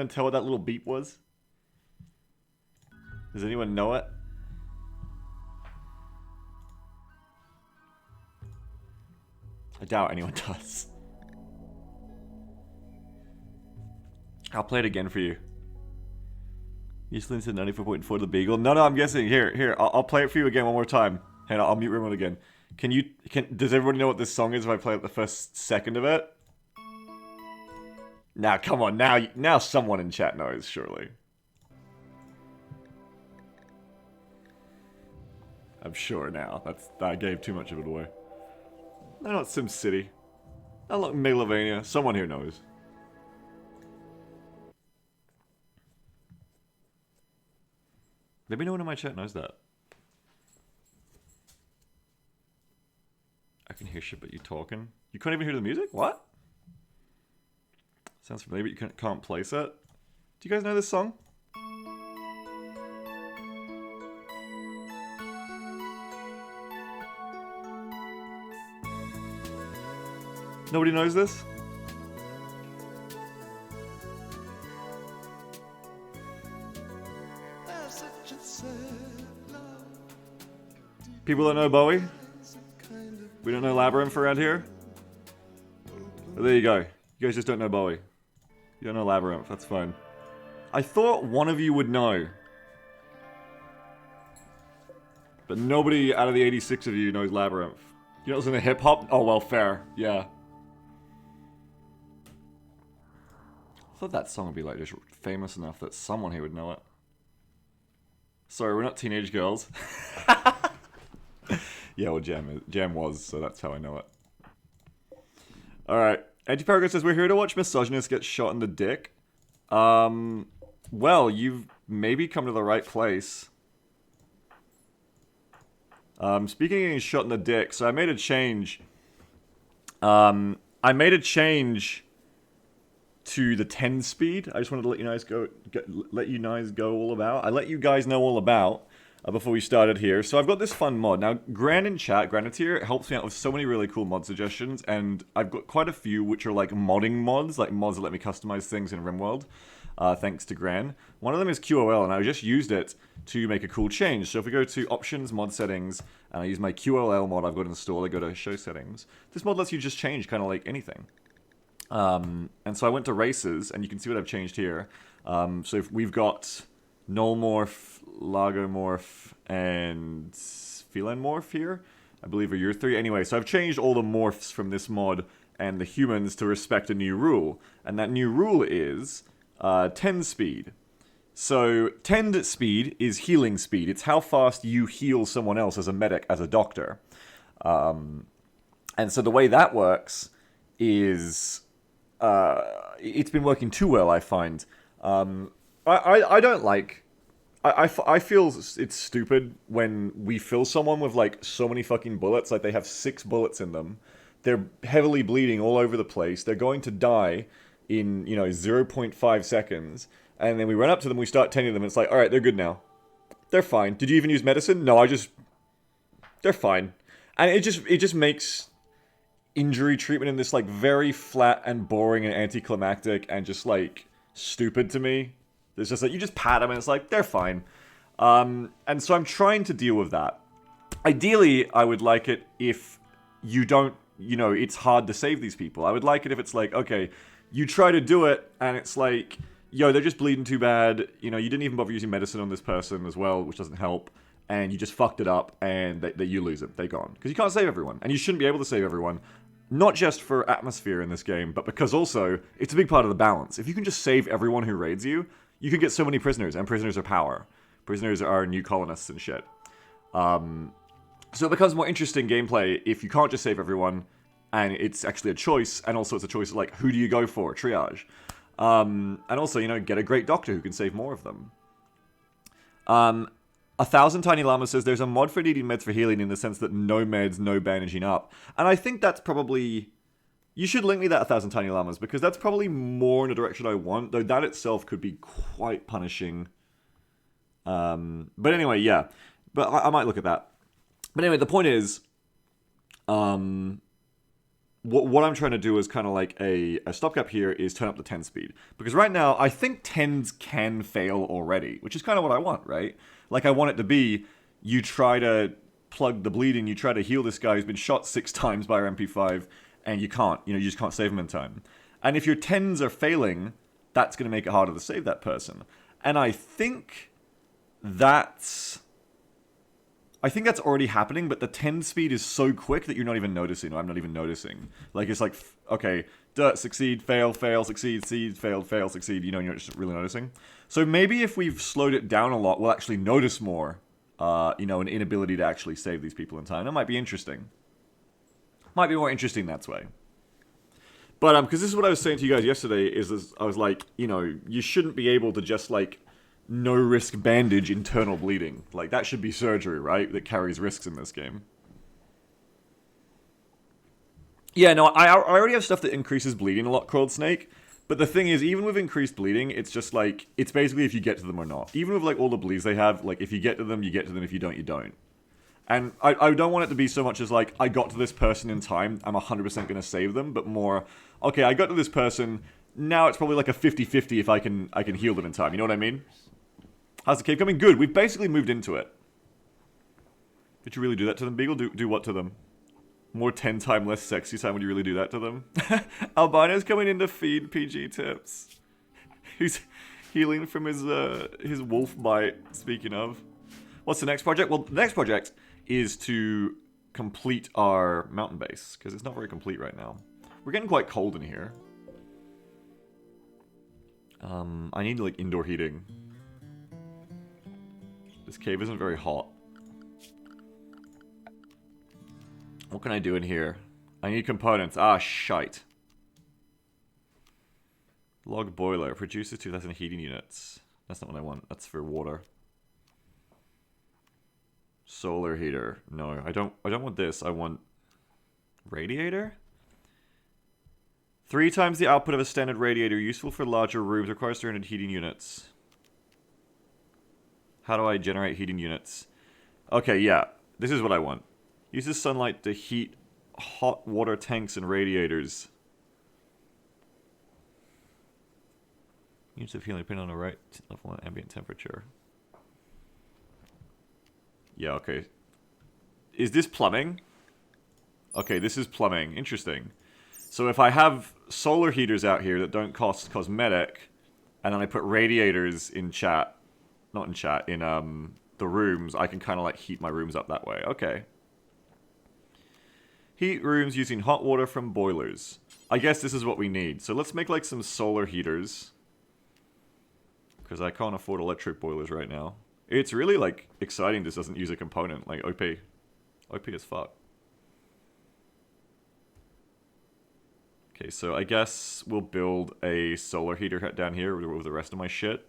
anyone tell what that little beep was? Does anyone know it? I doubt anyone does. I'll play it again for you. You just listened to 94.4 The Beagle? No, I'm guessing. Here, I'll play it for you again one more time. Hang on, I'll mute Rimworld again. Does everybody know what this song is if I play the first second of it? Now, come on, now someone in chat knows, surely. I'm sure now. I gave too much of it away. No, not SimCity. Not Megalovania. Someone here knows. Maybe no one in my chat knows that. I can hear shit but you talking. You can't even hear the music? What? Sounds familiar but you can't place it. Do you guys know this song? Nobody knows this? People don't know Bowie? We don't know Labyrinth around here? Well, there you go. You guys just don't know Bowie. You don't know Labyrinth, that's fine. I thought one of you would know. But nobody out of the 86 of you knows Labyrinth. You know what's in the hip-hop? Oh, well, fair. Yeah. I thought that song would be like just famous enough that someone here would know it. Sorry, we're not teenage girls. Yeah, well, Jam was, so that's how I know it. Alright. Antiparagon says, we're here to watch misogynist get shot in the dick. Well, you've maybe come to the right place. Speaking of getting shot in the dick, so I made a change. I made a change to the 10 speed. I just wanted to let you guys go all about. I let you guys know all about before we started here. So I've got this fun mod. Now, Gran in chat, Granitier, helps me out with so many really cool mod suggestions, and I've got quite a few which are like modding mods, like mods that let me customize things in Rimworld, thanks to Gran. One of them is QOL, and I just used it to make a cool change. So if we go to Options, Mod Settings, and I use my QOL mod I've got installed, I go to Show Settings. This mod lets you just change kind of like anything. And so I went to Races, and you can see what I've changed here. So if we've got Nullmorph, Lagomorph, and Feline Morph here, I believe are your three. Anyway, so I've changed all the morphs from this mod and the humans to respect a new rule. And that new rule is 10 speed. So 10 speed is healing speed. It's how fast you heal someone else as a medic, as a doctor. And so the way that works is... it's been working too well, I find. I don't like... I feel it's stupid when we fill someone with, like, so many fucking bullets. Like, they have 6 bullets in them. They're heavily bleeding all over the place. They're going to die in, 0.5 seconds. And then we run up to them, we start tending them, and it's like, alright, they're good now. They're fine. Did you even use medicine? No, they're fine. And it just makes injury treatment in this, like, very flat and boring and anticlimactic and just, like, stupid to me. It's just like, you just pat them and it's like, they're fine. And so I'm trying to deal with that. Ideally, I would like it if you don't, it's hard to save these people. I would like it if it's like, okay, you try to do it and it's like, yo, they're just bleeding too bad. You didn't even bother using medicine on this person as well, which doesn't help. And you just fucked it up and you lose it. They're gone. Because you can't save everyone. And you shouldn't be able to save everyone. Not just for atmosphere in this game, but because also, it's a big part of the balance. If you can just save everyone who raids you, you can get so many prisoners, and prisoners are power. Prisoners are new colonists and shit. So it becomes more interesting gameplay if you can't just save everyone, and it's actually a choice, and also it's a choice of, like, who do you go for? Triage. And also, get a great doctor who can save more of them. 1,000 Tiny Llama says there's a mod for needing meds for healing in the sense that no meds, no bandaging up. And I think that's probably... You should link me that 1,000 Tiny Llamas, because that's probably more in the direction I want, though that itself could be quite punishing. But anyway, yeah. But I might look at that. But anyway, the point is... what I'm trying to do is kind of like a stopgap here is turn up the 10 speed. Because right now, I think 10s can fail already, which is kind of what I want, right? Like, I want it to be, you try to plug the bleed in, you try to heal this guy who's been shot 6 times by our MP5, and you can't. You know, you just can't save him in time. And if your 10s are failing, that's going to make it harder to save that person. And I think that's already happening, but the 10 speed is so quick that you're not even noticing, or I'm not even noticing. Like, it's like, okay, succeed, fail, fail, succeed, fail, fail, succeed, you know, you're not just really noticing. So maybe if we've slowed it down a lot, we'll actually notice more, you know, an inability to actually save these people in time. That might be interesting. Might be more interesting that way. But, because this is what I was saying to you guys yesterday, is I was like, you know, you shouldn't be able to just, like, no-risk bandage internal bleeding. Like, that should be surgery, right? That carries risks in this game. Yeah, no, I already have stuff that increases bleeding a lot, Coiled Snake. But the thing is, even with increased bleeding, it's just like, it's basically if you get to them or not. Even with, like, all the bleeds they have, like, if you get to them, you get to them. If you don't, you don't. And I don't want it to be so much as, like, I got to this person in time, I'm 100% going to save them, but more, okay, I got to this person, now it's probably like a 50-50 if I can heal them in time. You know what I mean? How's the cave coming? Good. We've basically moved into it. Did you really do that to them, Beagle? Do what to them? More 10 times less sexy time. Would you really do that to them? Albino's coming in to feed PG tips. He's healing from his wolf bite, speaking of. What's the next project? Well, the next project is to complete our mountain base, because it's not very complete right now. We're getting quite cold in here. I need, like, indoor heating. This cave isn't very hot. What can I do in here? I need components. Ah, shite. Log boiler. Produces 2,000 heating units. That's not what I want. That's for water. Solar heater. No, I don't want this. I want... Radiator? 3 times the output of a standard radiator. Useful for larger rooms. Requires 300 heating units. How do I generate heating units? Okay, yeah. This is what I want. Uses sunlight to heat hot water tanks and radiators. Units of healing depending on the right level and ambient temperature. Yeah, okay. Is this plumbing? Okay, this is plumbing. Interesting. So if I have solar heaters out here that don't cost cosmetic, and then I put radiators in chat, not in chat, in the rooms, I can kind of like heat my rooms up that way. Okay. Heat rooms using hot water from boilers. I guess this is what we need. So let's make like some solar heaters. Because I can't afford electric boilers right now. It's really like exciting this doesn't use a component. Like OP. OP as fuck. Okay, so I guess we'll build a solar heater down here with the rest of my shit.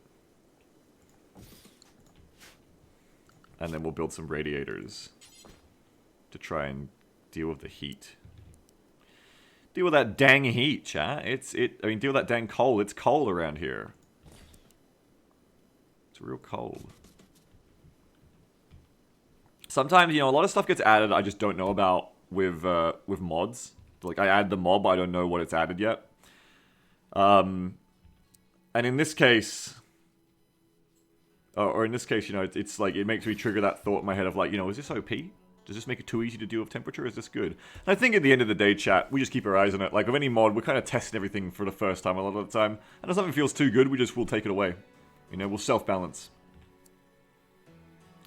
And then we'll build some radiators to try and deal with the heat. Deal with that dang heat, chat. I mean, deal with that dang cold. It's cold around here. It's real cold. Sometimes, you know, a lot of stuff gets added I just don't know about with mods. Like, I add the mob, I don't know what it's added yet. And in this case... Or in this case, you know, it's like, it makes me trigger that thought in my head of like, you know, is this OP? Does this make it too easy to deal with temperature? Is this good? And I think at the end of the day, chat, we just keep our eyes on it. Like, with any mod, we're kind of testing everything for the first time a lot of the time. And if something feels too good, we'll take it away. You know, we'll self-balance.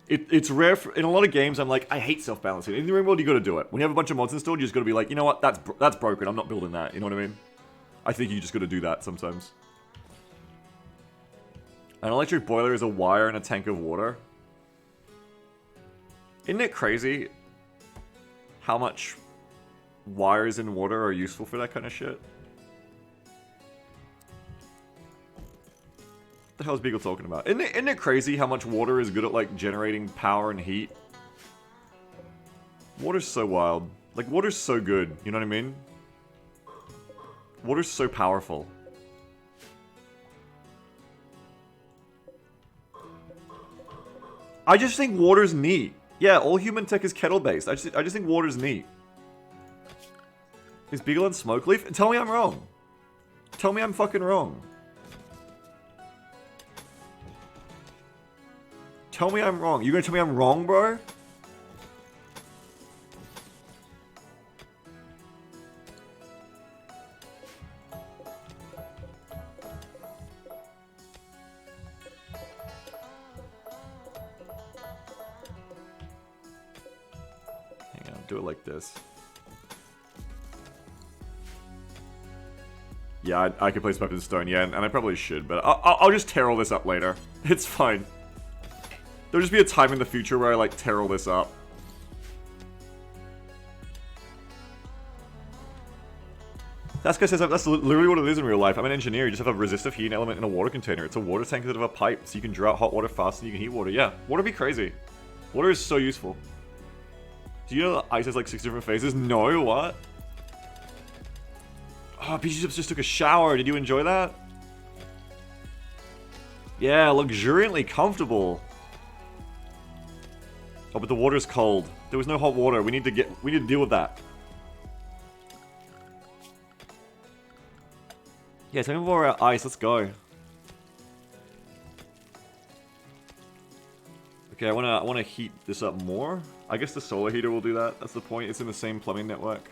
It's rare, in a lot of games, I'm like, I hate self-balancing. In the Rimworld, you gotta do it. When you have a bunch of mods installed, you just gotta be like, you know what, that's broken, I'm not building that, you know what I mean? I think you just gotta do that sometimes. An electric boiler is a wire and a tank of water. Isn't it crazy how much wires and water are useful for that kind of shit? What the hell is Beagle talking about? Isn't it crazy how much water is good at, like, generating power and heat? Water's so wild. Like, water's so good, you know what I mean? Water's so powerful. I just think water's neat. Yeah, all human tech is kettle-based. I just think water's neat. Is Beagle and Smokeleaf? Tell me I'm wrong. Tell me I'm fucking wrong. Tell me I'm wrong. You gonna tell me I'm wrong, bro? Hang on, do it like this. Yeah, I could place Weapon Stone, yeah, and I probably should, but I'll just tear all this up later. It's fine. There'll just be a time in the future where I, like, tear all this up. That guy says that's literally what it is in real life. I'm an engineer, you just have a resistive heating element in a water container. It's a water tank instead of a pipe, so you can draw out hot water faster than you can heat water. Yeah, water be crazy. Water is so useful. Do you know that ice has, like, 6 different phases? No, what? Oh, PG Tips just took a shower. Did you enjoy that? Yeah, luxuriantly comfortable. Oh, but the water's cold. There was no hot water. We need to deal with that. Yeah, tell me more about ice. Let's go. Okay, I wanna heat this up more. I guess the solar heater will do that. That's the point. It's in the same plumbing network.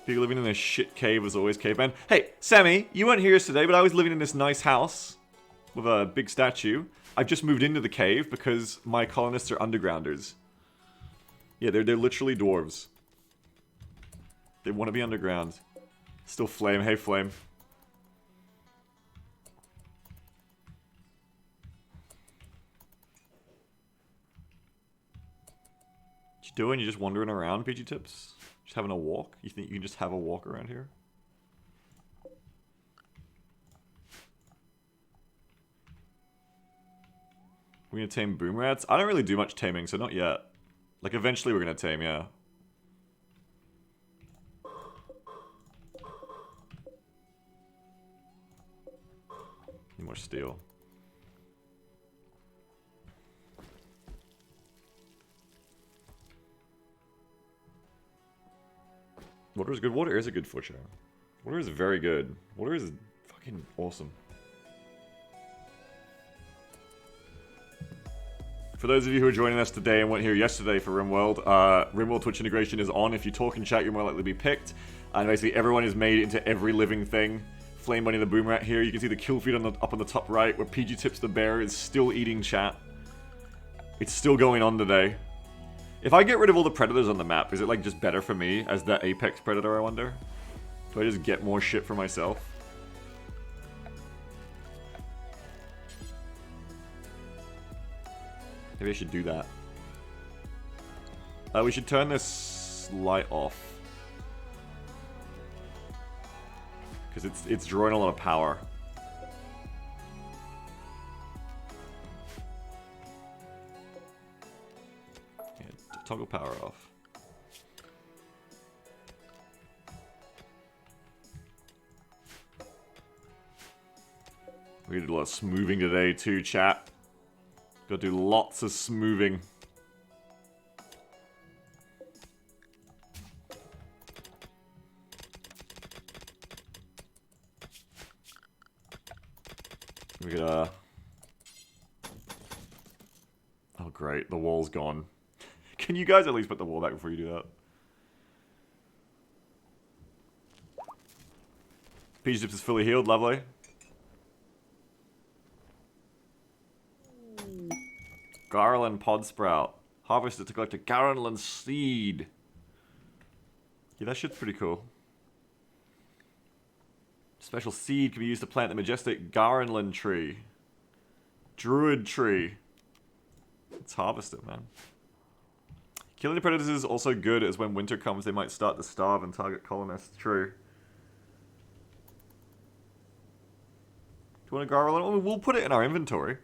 People living in a shit cave was always caveman. Hey, Sammy, you weren't here yesterday, but I was living in this nice house with a big statue. I've just moved into the cave because my colonists are undergrounders. Yeah, they're literally dwarves. They want to be underground. Still Flame. Hey, Flame. What you doing? You just wandering around, PG Tips? Just having a walk? You think you can just have a walk around here? We're gonna tame boom rats? I don't really do much taming, so not yet. Like, eventually we're gonna tame, yeah. Need more steel. Water is good. Water is a good fortune. Water is very good. Water is fucking awesome. For those of you who are joining us today and weren't here yesterday for Rimworld, Rimworld Twitch integration is on. If you talk in chat, you're more likely to be picked. And basically everyone is made into every living thing. Flame Bunny the Boom Rat here. You can see the kill feed up on the top right, where PG Tips the Bear is still eating chat. It's still going on today. If I get rid of all the predators on the map, is it like just better for me as the apex predator, I wonder? Do I just get more shit for myself? Maybe I should do that. We should turn this light off. Because it's drawing a lot of power. Yeah, toggle power off. We did a lot of smoothing today too, chat. Gotta do lots of smoothing. We gotta... Oh great, the wall's gone. Can you guys at least put the wall back before you do that? Peach Dips is fully healed, lovely. Garland Pod Sprout. Harvested to collect a Garland seed. Yeah, that shit's pretty cool. Special seed can be used to plant the majestic Garland tree. Druid tree. Let's harvest it, man. Killing the predators is also good, as when winter comes they might start to starve and target colonists. True. Do you want a Garland? Well, we'll put it in our inventory.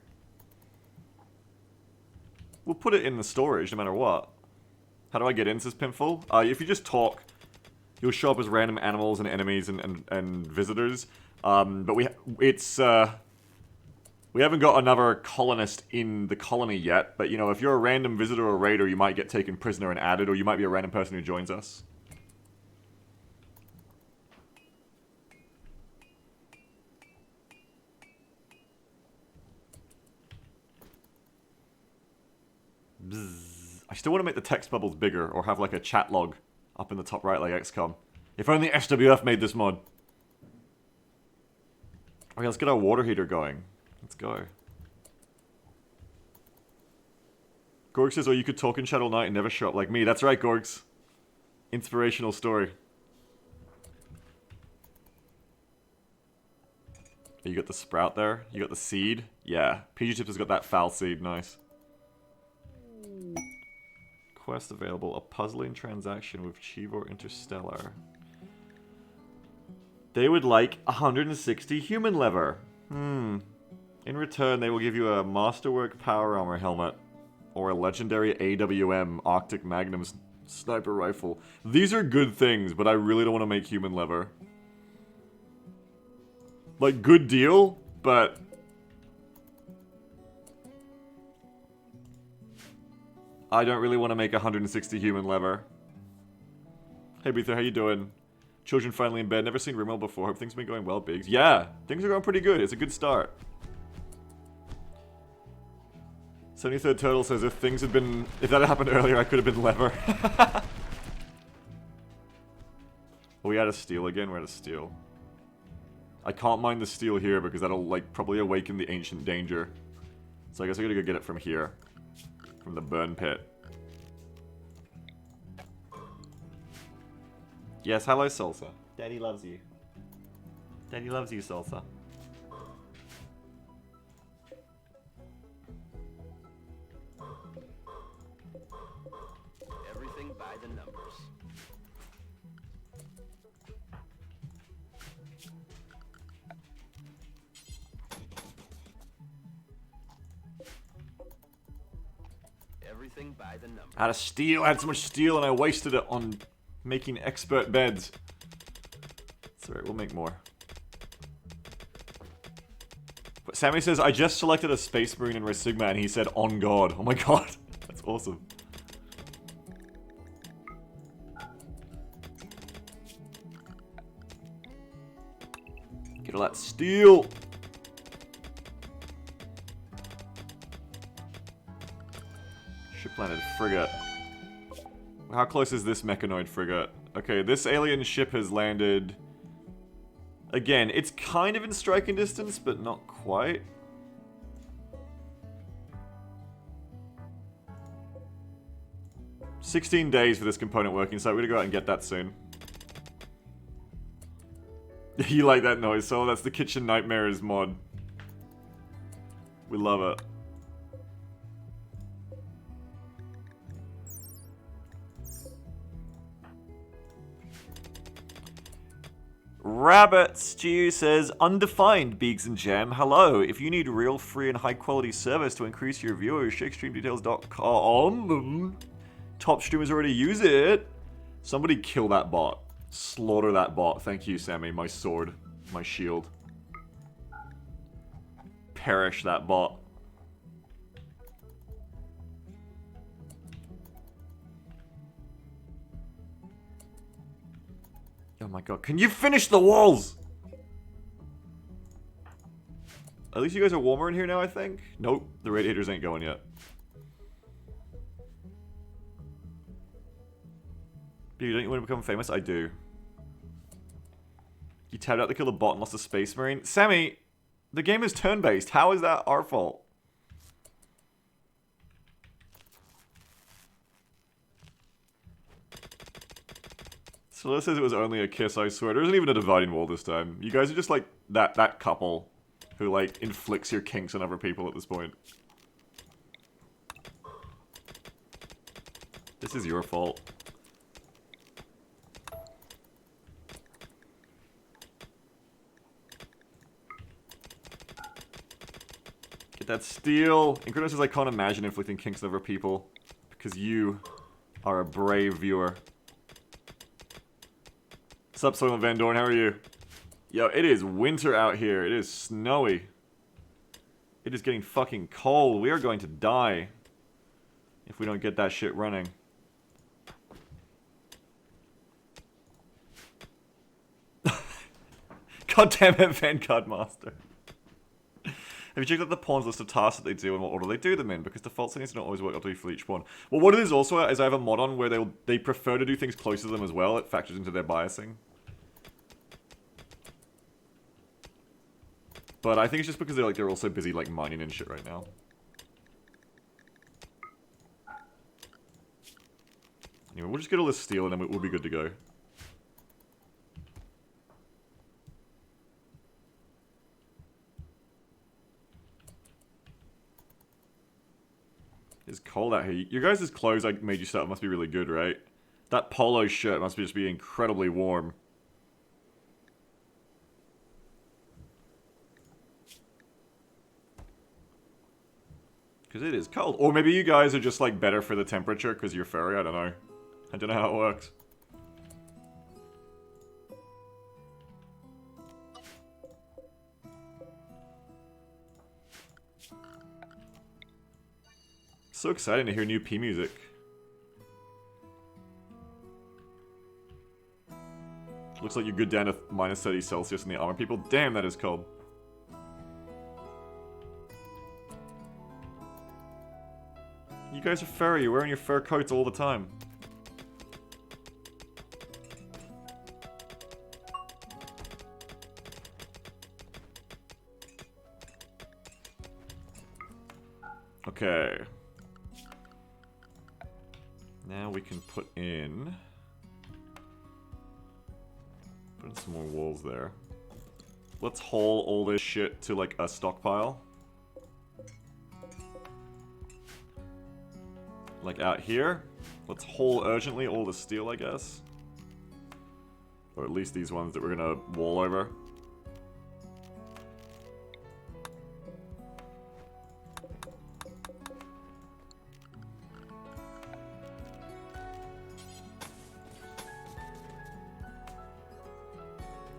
We'll put it in the storage no matter what. How do I get into this Pimpful? If you just talk, you'll show up as random animals and enemies and visitors. But it's We haven't got another colonist in the colony yet, but you know, if you're a random visitor or raider, you might get taken prisoner and added, or you might be a random person who joins us. Bzz. I still want to make the text bubbles bigger, or have like a chat log up in the top right like XCOM. If only SWF made this mod. Okay, let's get our water heater going. Let's go. Gorg says, oh, you could talk in chat all night and never show up like me. That's right, Gorgs. Inspirational story. You got the sprout there? You got the seed? Yeah. PG Tips has got that foul seed. Nice. Quest available. A puzzling transaction with Chivor Interstellar. They would like 160 human lever. In return, they will give you a Masterwork Power Armor helmet. Or a legendary AWM Arctic Magnum sniper rifle. These are good things, but I really don't want to make human lever. Like, good deal, but... I don't really want to make 160 human lever. Hey, Beether, how you doing? Children finally in bed. Never seen Rimworld before. Hope things have been going well, Biggs. Yeah, things are going pretty good. It's a good start. 73rd Turtle says, if things had been... If that had happened earlier, I could have been lever. We had a steel again? We're at a steel. I can't mine the steel here because that'll, like, probably awaken the ancient danger. So I guess I gotta go get it from here. From the burn pit. Yes, hello, Salsa. Daddy loves you. Daddy loves you, Salsa. Everything by the numbers. Everything by the numbers. I had a steel. I had so much steel and I wasted it on making expert beds. It's alright, we'll make more. But Sammy says, I just selected a Space Marine in Resigma and he said, on God. Oh my god. That's awesome. Get all that steel. Ship-landed frigate. How close is this mechanoid frigate? Okay, this alien ship has landed... Again, it's kind of in striking distance, but not quite. "16 days for this component working, so we're gonna go out and get that soon." You like that noise, so that's the Kitchen Nightmares mod. We love it. Rabbit Stew says, undefined Beaks and Jam. Hello. If you need real, free, and high quality service to increase your viewers, shakestreamdetails.com. Top streamers already use it. Somebody kill that bot. Slaughter that bot. Thank you, Sammy. My sword. My shield. Perish that bot. Oh my god, can you finish the walls? At least you guys are warmer in here now, I think. Nope, the radiators ain't going yet. Dude, don't you want to become famous? I do. You tabbed out to kill the bot and lost a Space Marine? Sammy, the game is turn-based. How is that our fault? So this says it was only a kiss, I swear. There isn't even a dividing wall this time. You guys are just like that couple who like inflicts your kinks on other people at this point. This is your fault. Get that steel. Incredus says I can't imagine inflicting kinks on other people because you are a brave viewer. Sup, Soylent Van Dorn, how are you? Yo, it is winter out here. It is snowy. It is getting fucking cold. We are going to die if we don't get that shit running. God damn it, Vanguard Master. Have you checked out the pawns list of tasks that they do and what order they do them in? Because default settings don't always work out for each pawn. Well, what it is also is I have a mod on where they prefer to do things closer to them as well. It factors into their biasing. But I think it's just because they're also busy like mining and shit right now. Anyway, we'll just get all this steel and then we'll be good to go. It's cold out here. Your guys' clothes I made you start must be really good, right? That polo shirt must just be incredibly warm. Because it is cold. Or maybe you guys are just like better for the temperature because you're furry. I don't know. I don't know how it works. So exciting to hear new P music. Looks like you're good down to minus 30 Celsius in the armor people. Damn, that is cold. You guys are furry. You're wearing your fur coats all the time. Okay. Now we can put in some more walls there. Let's haul all this shit to like a stockpile. Like out here. Let's haul urgently all the steel, I guess. Or at least these ones that we're gonna wall over.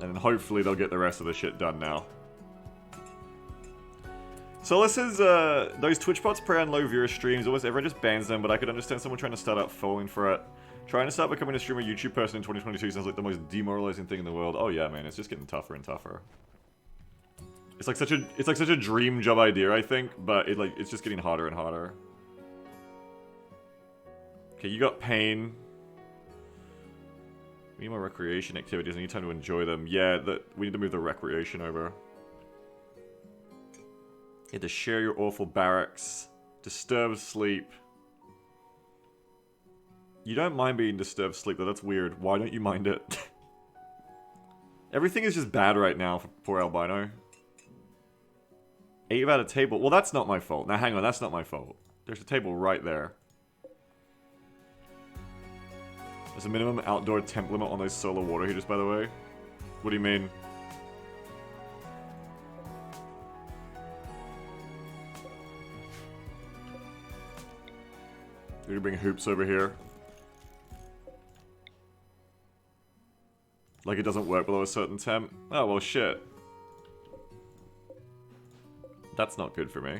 And then hopefully they'll get the rest of the shit done now. So this is, those Twitch bots prey on low viewer streams. Almost everyone just bans them, but I could understand someone trying to start out falling for it. Trying to start becoming a streamer YouTube person in 2022 sounds like the most demoralizing thing in the world. Oh yeah, man, it's just getting tougher and tougher. It's like such a dream job idea, I think, but it's just getting harder and harder. Okay, you got pain. We need more recreation activities. I need time to enjoy them. Yeah, we need to move the recreation over. You had to share your awful barracks. Disturbed sleep. You don't mind being disturbed sleep, though. That's weird. Why don't you mind it? Everything is just bad right now for poor Albino. 8 without a table. Well, that's not my fault. Now, hang on. That's not my fault. There's a table right there. There's a minimum outdoor temp limit on those solar water heaters, by the way. What do you mean? You're gonna bring hoops over here. Like it doesn't work below a certain temp? Oh, well, shit. That's not good for me.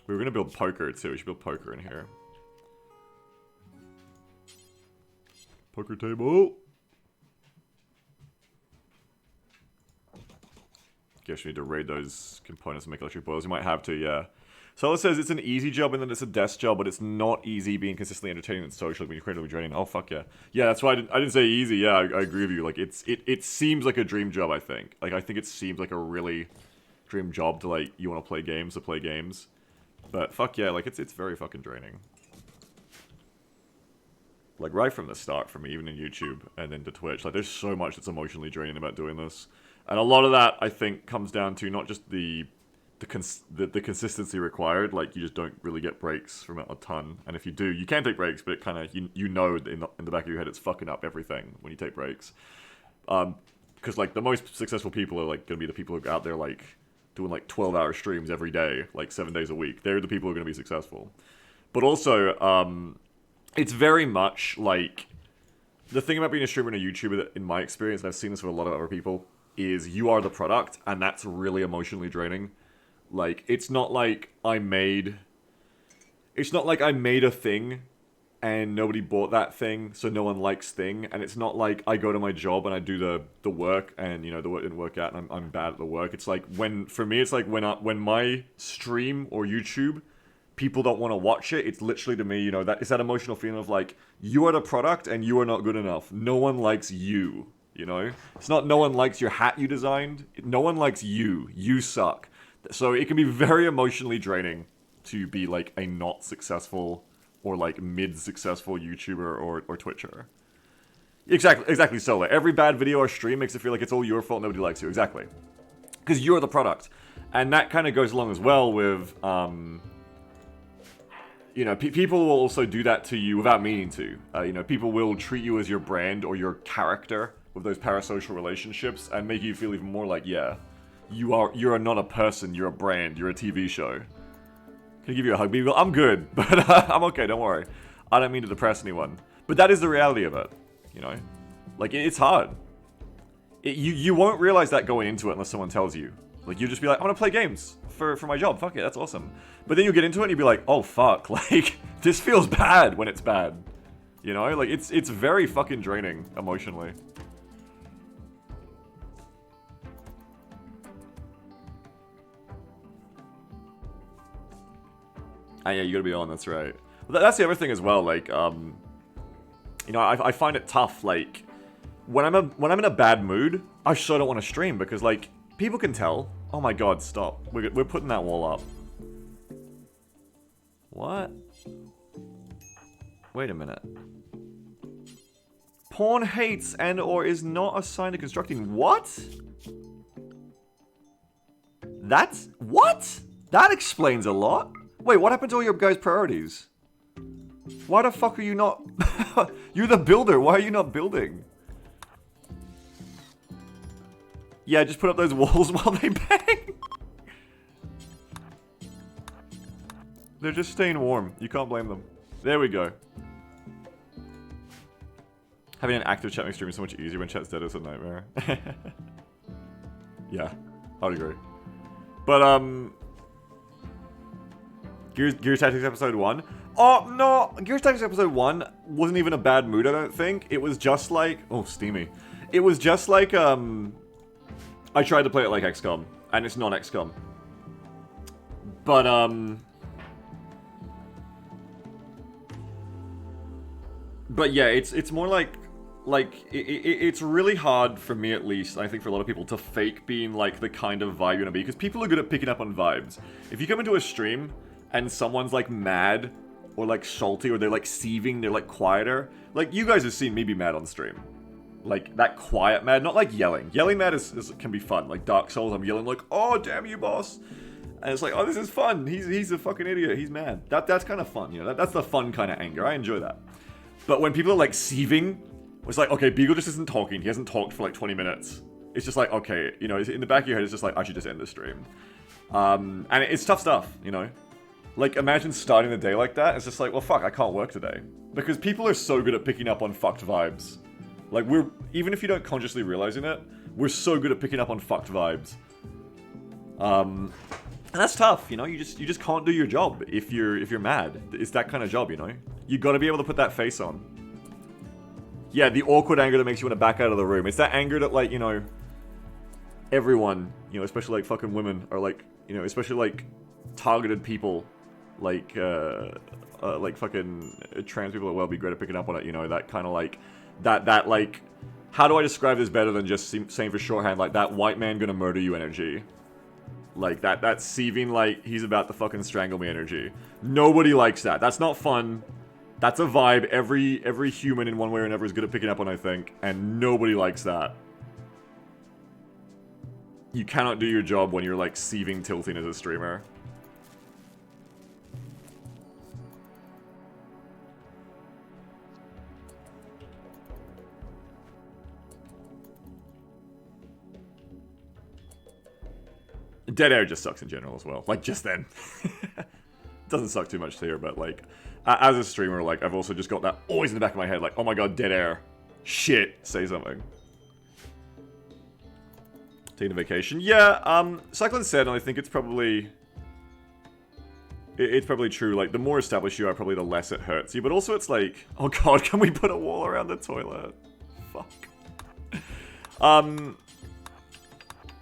We were gonna build poker too. We should build poker in here. Poker table. Guess we need to raid those components and make electric boilers. We might have to, yeah. So it says it's an easy job and then it's a desk job, but it's not easy being consistently entertaining and social when you're creatively draining. Oh fuck yeah, yeah. That's why I didn't say easy. Yeah, I agree with you. Like it seems like a dream job. I think. Like I think it seems like a really dream job to like you want to play games. But fuck yeah, like it's very fucking draining. Like right from the start for me, even in YouTube and then to Twitch. Like there's so much that's emotionally draining about doing this. And a lot of that, I think, comes down to not just the consistency required. Like, you just don't really get breaks from it a ton. And if you do, you can take breaks, but it kind of, you know in the back of your head it's fucking up everything when you take breaks. Because, like, the most successful people are, like, going to be the people who are out there, like, doing, like, 12-hour streams every day, like, 7 days a week. They're the people who are going to be successful. But also, it's very much like the thing about being a streamer and a YouTuber that, in my experience, and I've seen this with a lot of other people, is you are the product, and that's really emotionally draining. Like, it's not like I made a thing and nobody bought that thing, so no one likes thing, and it's not like I go to my job and I do the work, and the work didn't work out, and I'm bad at the work. It's like for me, it's like when my stream or YouTube, people don't want to watch it. It's literally to me, that it's that emotional feeling of like, you are the product and you are not good enough. No one likes you. It's not no one likes your hat you designed. No one likes you. You suck. So it can be very emotionally draining to be like a not successful or like mid-successful YouTuber or Twitcher. Exactly so. Like, every bad video or stream makes it feel like it's all your fault, nobody likes you. Exactly. Because you're the product. And that kind of goes along as well with, people will also do that to you without meaning to. People will treat you as your brand or your character with those parasocial relationships and make you feel even more like, yeah, you're not a person, you're a brand, you're a TV show. Can I give you a hug, baby? I'm good, but I'm okay, don't worry. I don't mean to depress anyone. But that is the reality of it, Like, it's hard. You won't realize that going into it unless someone tells you. Like, you just be like, I want to play games for my job, fuck it, that's awesome. But then you get into it and you be like, oh fuck, like, this feels bad when it's bad. Like, it's very fucking draining emotionally. Yeah, you gotta be on, that's right. Well, that's the other thing as well, like, I find it tough, like, when I'm in a bad mood, I sure don't want to stream, because, like, people can tell. Oh my god, stop. We're putting that wall up. What? Wait a minute. Porn hates and or is not a sign of constructing. What? That's... What? That explains a lot. Wait, what happened to all your guys' priorities? Why the fuck are you not... You're the builder, why are you not building? Yeah, just put up those walls while they bang. They're just staying warm. You can't blame them. There we go. Having an active chat makes streaming so much easier. When chat's dead is a nightmare. Yeah, I would agree. But, Gears Tactics Episode 1? Oh, no! Gears Tactics Episode 1 wasn't even a bad mood, I don't think. It was just like... Oh, steamy. It was just like, I tried to play it like XCOM, and it's not XCOM. But, But yeah, it's more like it's really hard for me, at least, I think for a lot of people, to fake being like the kind of vibe you're gonna be, because people are good at picking up on vibes. If you come into a stream and someone's like mad or like salty or they're like seething, they're like quieter, like you guys have seen me be mad on stream. Like that quiet mad, not like yelling. Yelling mad can be fun. Like Dark Souls, I'm yelling like, "Oh damn you, boss!" And it's like, "Oh, this is fun. He's a fucking idiot. He's mad." That's kind of fun, That's the fun kind of anger. I enjoy that. But when people are like seething, it's like, okay, Beagle just isn't talking. He hasn't talked for like 20 minutes. It's just like, okay, in the back of your head, it's just like, I should just end the stream. And it's tough stuff, Like, imagine starting the day like that. It's just like, well, fuck, I can't work today. Because people are so good at picking up on fucked vibes. Like, even if you don't consciously realizing it, we're so good at picking up on fucked vibes. And that's tough, You just can't do your job if you're mad. It's that kind of job, You gotta be able to put that face on. Yeah, the awkward anger that makes you want to back out of the room. It's that anger that, like, everyone, especially like fucking women, are like, especially like targeted people, like fucking trans people that will be great at picking up on it. That kind of like that like, how do I describe this better than just saying for shorthand, like that white man gonna murder you energy. Like that seething, like he's about to fucking strangle me energy. Nobody likes that. That's not fun. That's a vibe every human in one way or another is good at picking up on, I think, and nobody likes that. You cannot do your job when you're like seething, tilting as a streamer. Dead air just sucks in general as well. Like, just then. doesn't suck too much to hear, but like, as a streamer, like, I've also just got that always in the back of my head, like, oh my god, dead air. Shit, say something. Taking a vacation. Yeah, Cyclone said, and I think it's probably... It's probably true, like, the more established you are, probably the less it hurts you, but also it's like, oh god, can we put a wall around the toilet? Fuck.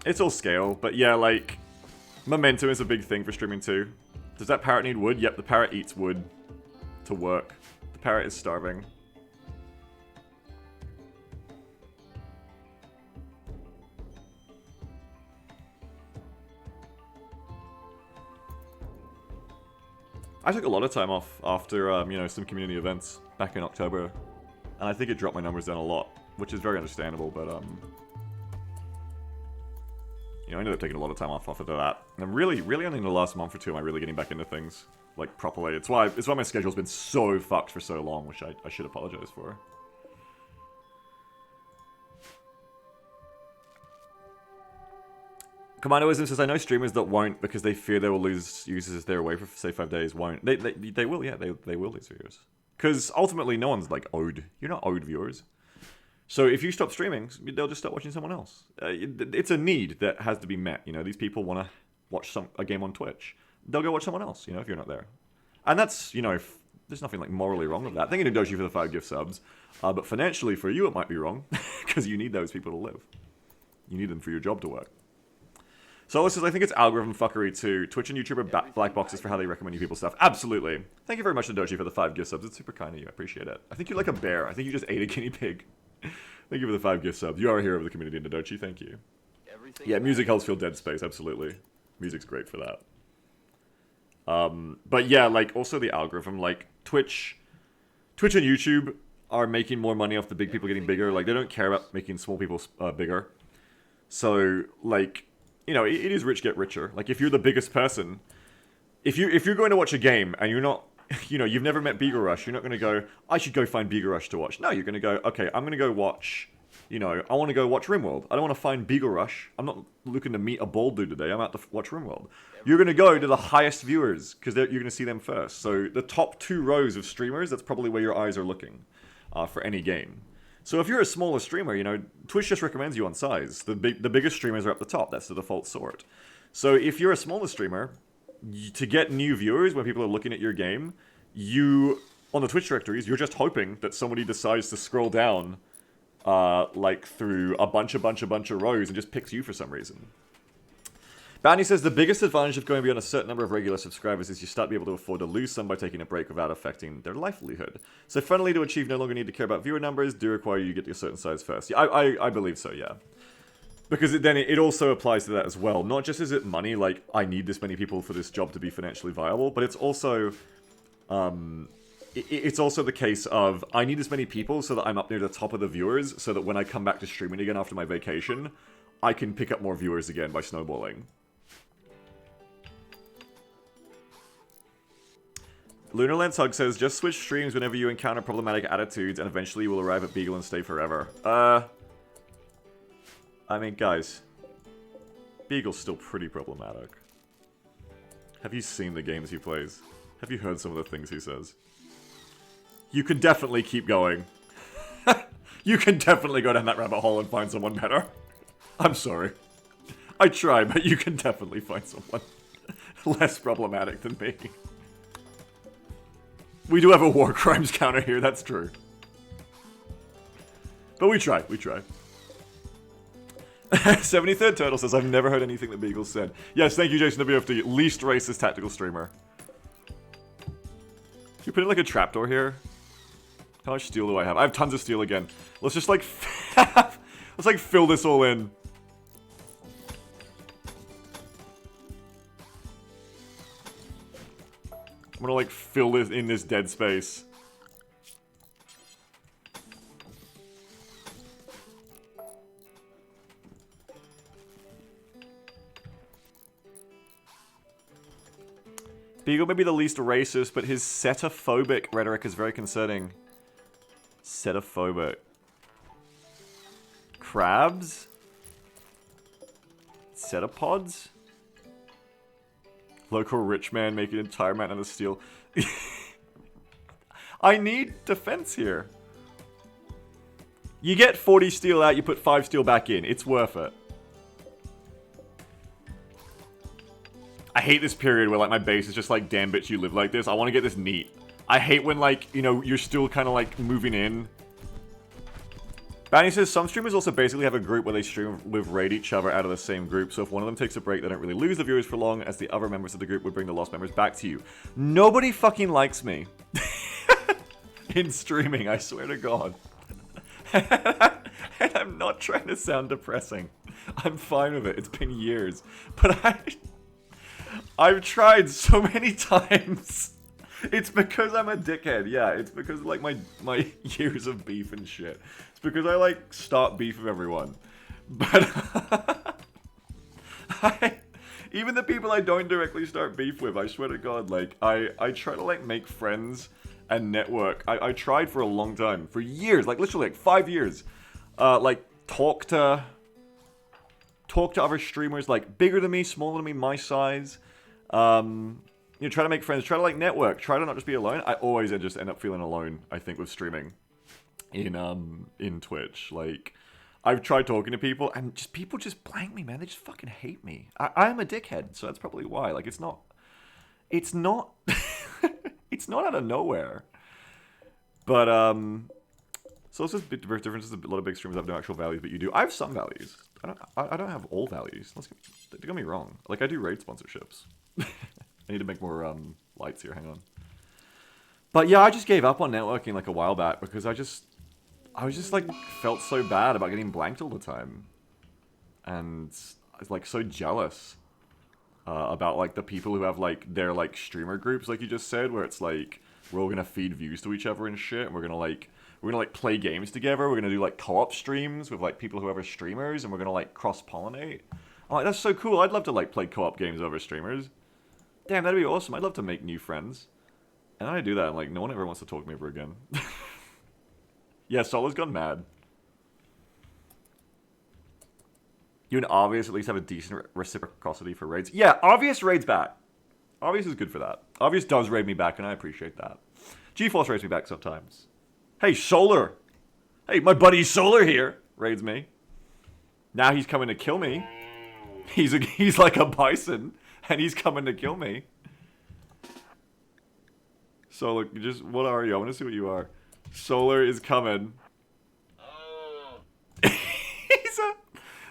It's all scale, but yeah, like, momentum is a big thing for streaming too. Does that parrot need wood? Yep, the parrot eats wood to work. The parrot is starving. I took a lot of time off after, you know, some community events back in October, and I think it dropped my numbers down a lot, which is very understandable, but, you know, I ended up taking a lot of time off after that. And I'm really only in the last month or two am I really getting back into things, like, properly. It's why my schedule's been so fucked for so long, which I should apologize for. Commandoism says, I know streamers that won't because they fear they will lose users if they're away for, say, 5 days. Won't. They will, yeah, they will lose viewers. Because ultimately, no one's, like, owed. You're not owed viewers. So if you stop streaming, they'll just start watching someone else. It's a need that has to be met. You know, these people want to watch a game on Twitch. They'll go watch someone else, you know, if you're not there. And that's, you know, there's nothing, like, morally wrong with that. Thank you to Doji for the 5 gift subs. But financially, for you, it might be wrong. Because you need those people to live. You need them for your job to work. So this is, I think it's algorithm fuckery too. Twitch and YouTube are black boxes for how they recommend you people stuff. Absolutely. Thank you very much to Doji for the 5 gift subs. It's super kind of you. I appreciate it. I think you're like a bear. I think you just ate a guinea pig. Thank you for the 5 gift subs. You are a hero of the community, Nadochi. Thank you. Yeah, music helps fill dead space. Absolutely. Music's great for that. But yeah, like, also the algorithm. Like, Twitch and YouTube are making more money off the big people getting bigger. Like, they don't care about making small people bigger. So, like, you know, it is rich get richer. Like, if you're the biggest person, if you're going to watch a game and you're not, you know, you've never met Beagle Rush, you're not going to go, I should go find Beagle Rush to watch. No, you're going to go, okay, I'm going to go watch, you know, I want to go watch Rimworld. I don't want to find Beagle Rush. I'm not looking to meet a bald dude today. I'm out to watch Rimworld. You're going to go to the highest viewers because you're going to see them first. So the top 2 rows of streamers, that's probably where your eyes are looking for any game. So if you're a smaller streamer, you know, Twitch just recommends you on size. The biggest streamers are up the top. That's the default sort. So if you're a smaller streamer, to get new viewers when people are looking at your game, on the Twitch directories, you're just hoping that somebody decides to scroll down, like, through a bunch of rows and just picks you for some reason. Bounty says, the biggest advantage of going beyond a certain number of regular subscribers is you start to be able to afford to lose some by taking a break without affecting their livelihood. So finally, to achieve no longer need to care about viewer numbers, do require you to get to a certain size first. Yeah, I believe so, yeah. Because it also applies to that as well. Not just is it money, like, I need this many people for this job to be financially viable, but it's also... it's also the case of, I need as many people so that I'm up near the top of the viewers, so that when I come back to streaming again after my vacation, I can pick up more viewers again by snowballing. Lunar Lens Hug says, just switch streams whenever you encounter problematic attitudes, and eventually you will arrive at Beagle and stay forever. I mean, guys, Beagle's still pretty problematic. Have you seen the games he plays? Have you heard some of the things he says? You can definitely keep going. You can definitely go down that rabbit hole and find someone better. I'm sorry. I try, but you can definitely find someone less problematic than me. We do have a war crimes counter here, that's true. But we try, we try. 73rd Turtle says, I've never heard anything that Beagle said. Yes, thank you, Jason WFD, least racist tactical streamer. Should we put in like a trapdoor here? How much steel do I have? I have tons of steel again. Let's just like, let's like fill this all in. I'm gonna like fill this in this dead space. Beagle may be the least racist, but his setophobic rhetoric is very concerning. Setophobic. Crabs? Cetopods? Local rich man making an entire mountain out of steel. I need defense here. You get 40 steel out, you put 5 steel back in. It's worth it. I hate this period where, like, my base is just like, damn bitch, you live like this. I want to get this neat. I hate when, like, you know, you're still kind of, like, moving in. Bounty says, some streamers also basically have a group where they stream with raid each other out of the same group. So if one of them takes a break, they don't really lose the viewers for long, as the other members of the group would bring the lost members back to you. Nobody fucking likes me. In streaming, I swear to God. And I'm not trying to sound depressing. I'm fine with it. It's been years. But I've tried so many times. It's because I'm a dickhead. Yeah, it's because of, like, my years of beef and shit. It's because I, like, start beef with everyone. But even the people I don't directly start beef with, I swear to God, like, I try to, like, make friends and network. I tried for a long time. For years. Like, literally, like, 5 years. Like, talk to other streamers, like, bigger than me, smaller than me, my size. You know, try to make friends, try to, like, network, try to not just be alone. I always just end up feeling alone, I think, with streaming in Twitch. Like, I've tried talking to people, and people just blank me, man. They just fucking hate me. I am a dickhead, so that's probably why. Like, it's not it's not out of nowhere. But so it's just differences. A lot of big streamers have no actual values, but you do. I have some values. I don't have all values. Don't get me wrong. Like, I do raid sponsorships. I need to make more lights here. Hang on. But yeah, I just gave up on networking like a while back because I was just like felt so bad about getting blanked all the time, and I was like so jealous about like the people who have like their like streamer groups, like you just said, where it's like we're all gonna feed views to each other and shit. And we're gonna play games together. We're gonna do like co-op streams with like people who are streamers, and we're gonna like cross-pollinate. I'm like, that's so cool. I'd love to like play co-op games over streamers. Damn, that'd be awesome. I'd love to make new friends. And I do that, and like no one ever wants to talk to me ever again. Yeah, Solo's gone mad. You and Obvious at least have a decent reciprocity for raids. Yeah, Obvious raids back. Obvious is good for that. Obvious does raid me back, and I appreciate that. GeForce raids me back sometimes. Hey, Solar! Hey, my buddy Solar here raids me. Now he's coming to kill me. He's like a bison, and he's coming to kill me. Solar, what are you? I want to see what you are. Solar is coming.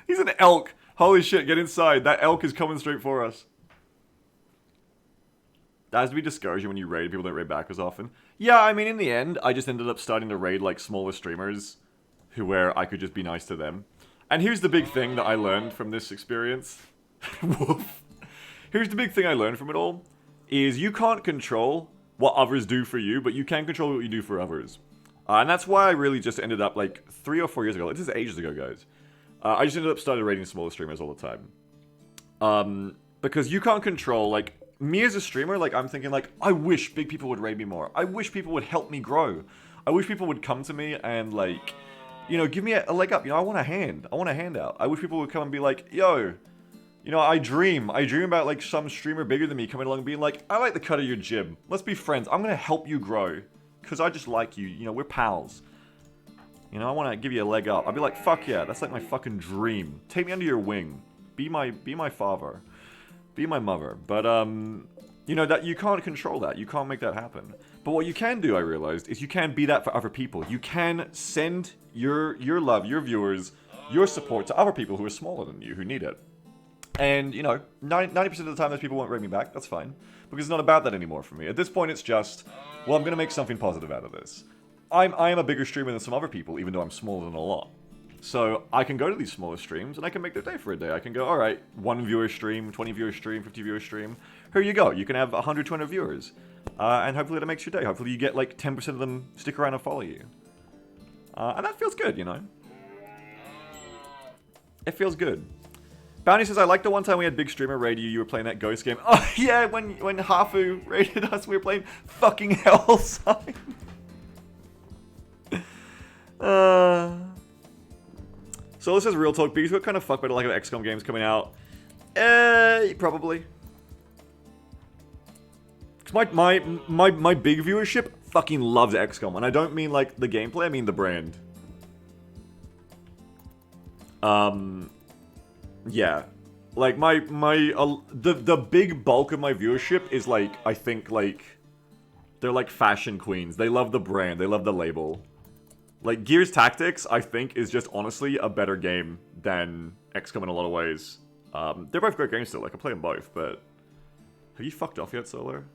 He's an elk. Holy shit, get inside. That elk is coming straight for us. That has to be discouraging when you raid. People don't raid back as often. Yeah, I mean, in the end, I just ended up starting to raid, like, smaller streamers where I could just be nice to them. And here's the big thing that I learned from this experience. Woof. Here's the big thing I learned from it all. Is you can't control what others do for you, but you can control what you do for others. And that's why I really just ended up, like, 3 or 4 years ago. This is ages ago, guys. I just ended up started raiding smaller streamers all the time. Because you can't control, like, me as a streamer, like, I'm thinking, like, I wish big people would raid me more. I wish people would help me grow. I wish people would come to me and, like, you know, give me a leg up. You know, I want a hand. I want a handout. I wish people would come and be like, yo, you know, I dream about, like, some streamer bigger than me coming along and being like, I like the cut of your jib. Let's be friends. I'm going to help you grow. Because I just like you. You know, we're pals. You know, I want to give you a leg up. I'd be like, fuck yeah. That's like my fucking dream. Take me under your wing. Be my father. Be my mother. But, you know, that you can't control that. You can't make that happen. But what you can do, I realized, is you can be that for other people. You can send your love, your viewers, your support to other people who are smaller than you, who need it. And, you know, 90% of the time those people won't raid me back. That's fine. Because it's not about that anymore for me. At this point, it's just, well, I'm going to make something positive out of this. I am a bigger streamer than some other people, even though I'm smaller than a lot. So I can go to these smaller streams, and I can make their day for a day. I can go, alright, 1 viewer stream, 20 viewer stream, 50 viewer stream. Here you go. You can have 100, 200 viewers. And hopefully that makes your day. Hopefully you get, like, 10% of them stick around and follow you. And that feels good, you know? It feels good. Bounty says, I like the one time we had big streamer raid you were playing that ghost game. Oh, yeah, when Hafu raided us, we were playing fucking Hellside. So this is real talk. Because what kind of fuck by the lack of XCOM games coming out? Probably. My big viewership fucking loves XCOM, and I don't mean like the gameplay, I mean the brand. Yeah. Like the big bulk of my viewership is like, I think like, they're like fashion queens. They love the brand, they love the label. Like Gears Tactics, I think, is just honestly a better game than XCOM in a lot of ways. They're both great games still, like I play them both, but have you fucked off yet, Solar?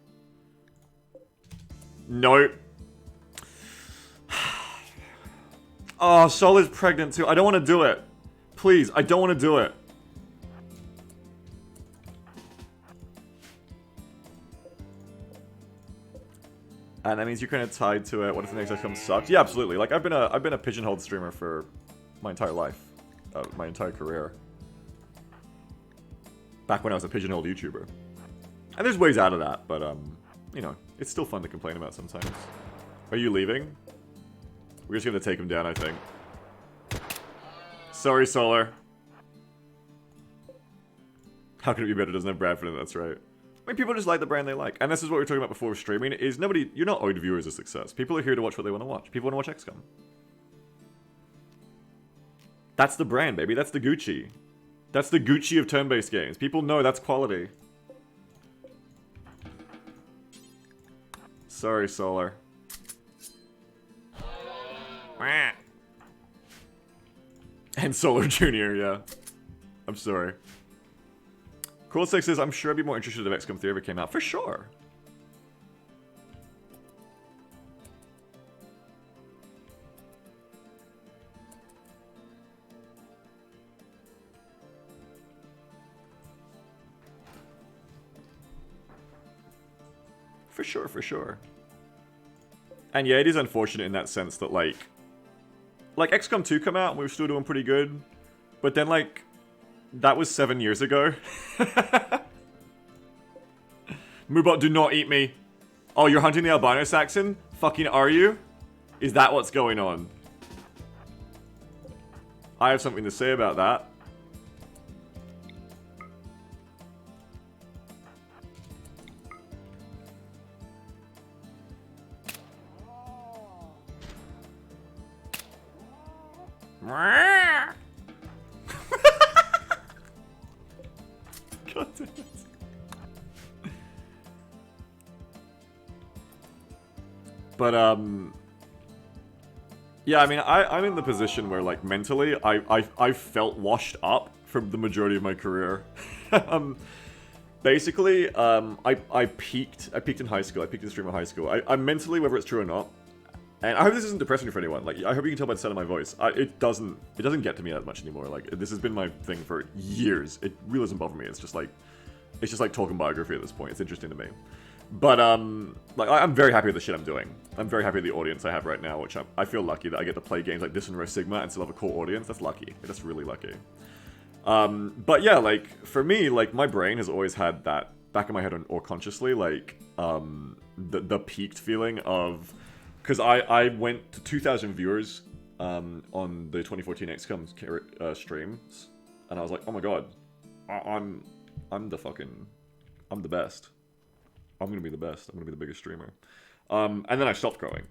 No. Oh, Solar's pregnant too. I don't want to do it. Please, I don't want to do it. And that means you're kind of tied to it. What if the next XCOM sucks? Yeah, absolutely. Like I've been a pigeonholed streamer for my entire life, my entire career. Back when I was a pigeonholed YouTuber. And there's ways out of that, but you know, it's still fun to complain about sometimes. Are you leaving? We're just gonna take him down, I think. Sorry, Solar. How can it be better? It doesn't have Bradford in it, that's right. I mean, people just like the brand they like. And this is what we were talking about before with streaming, is you're not owed viewers a success. People are here to watch what they want to watch. People want to watch XCOM. That's the brand, baby. That's the Gucci. That's the Gucci of turn-based games. People know that's quality. Sorry, Solar. And Solar Jr., yeah. I'm sorry. Cool 6 says, I'm sure I'd be more interested if XCOM 3 ever came out. For sure. For sure, for sure. And yeah, it is unfortunate in that sense that, like XCOM 2 come out and we were still doing pretty good. But then, like, that was 7 years ago. Moobot, do not eat me. Oh, you're hunting the albino Saxon? Fucking are you? Is that what's going on? I have something to say about that. God damn it. But, yeah, I mean, I'm in the position where, like, mentally, I felt washed up for the majority of my career. Basically, I peaked in high school. I peaked in stream in high school. I'm mentally, whether it's true or not, and I hope this isn't depressing for anyone. Like, I hope you can tell by the sound of my voice. It doesn't get to me that much anymore. Like, this has been my thing for years. It really doesn't bother me. It's just like talking biography at this point. It's interesting to me. But, like, I'm very happy with the shit I'm doing. I'm very happy with the audience I have right now, which I feel lucky that I get to play games like this in Rho Sigma and still have a core audience. That's lucky. That's really lucky. But yeah, like, for me, like, my brain has always had that back in my head or consciously, like, the peaked feeling of... Because I went to 2,000 viewers on the 2014 XCOM streams, and I was like, oh my god, I'm the best. I'm gonna be the best. I'm gonna be the biggest streamer. And then I stopped growing.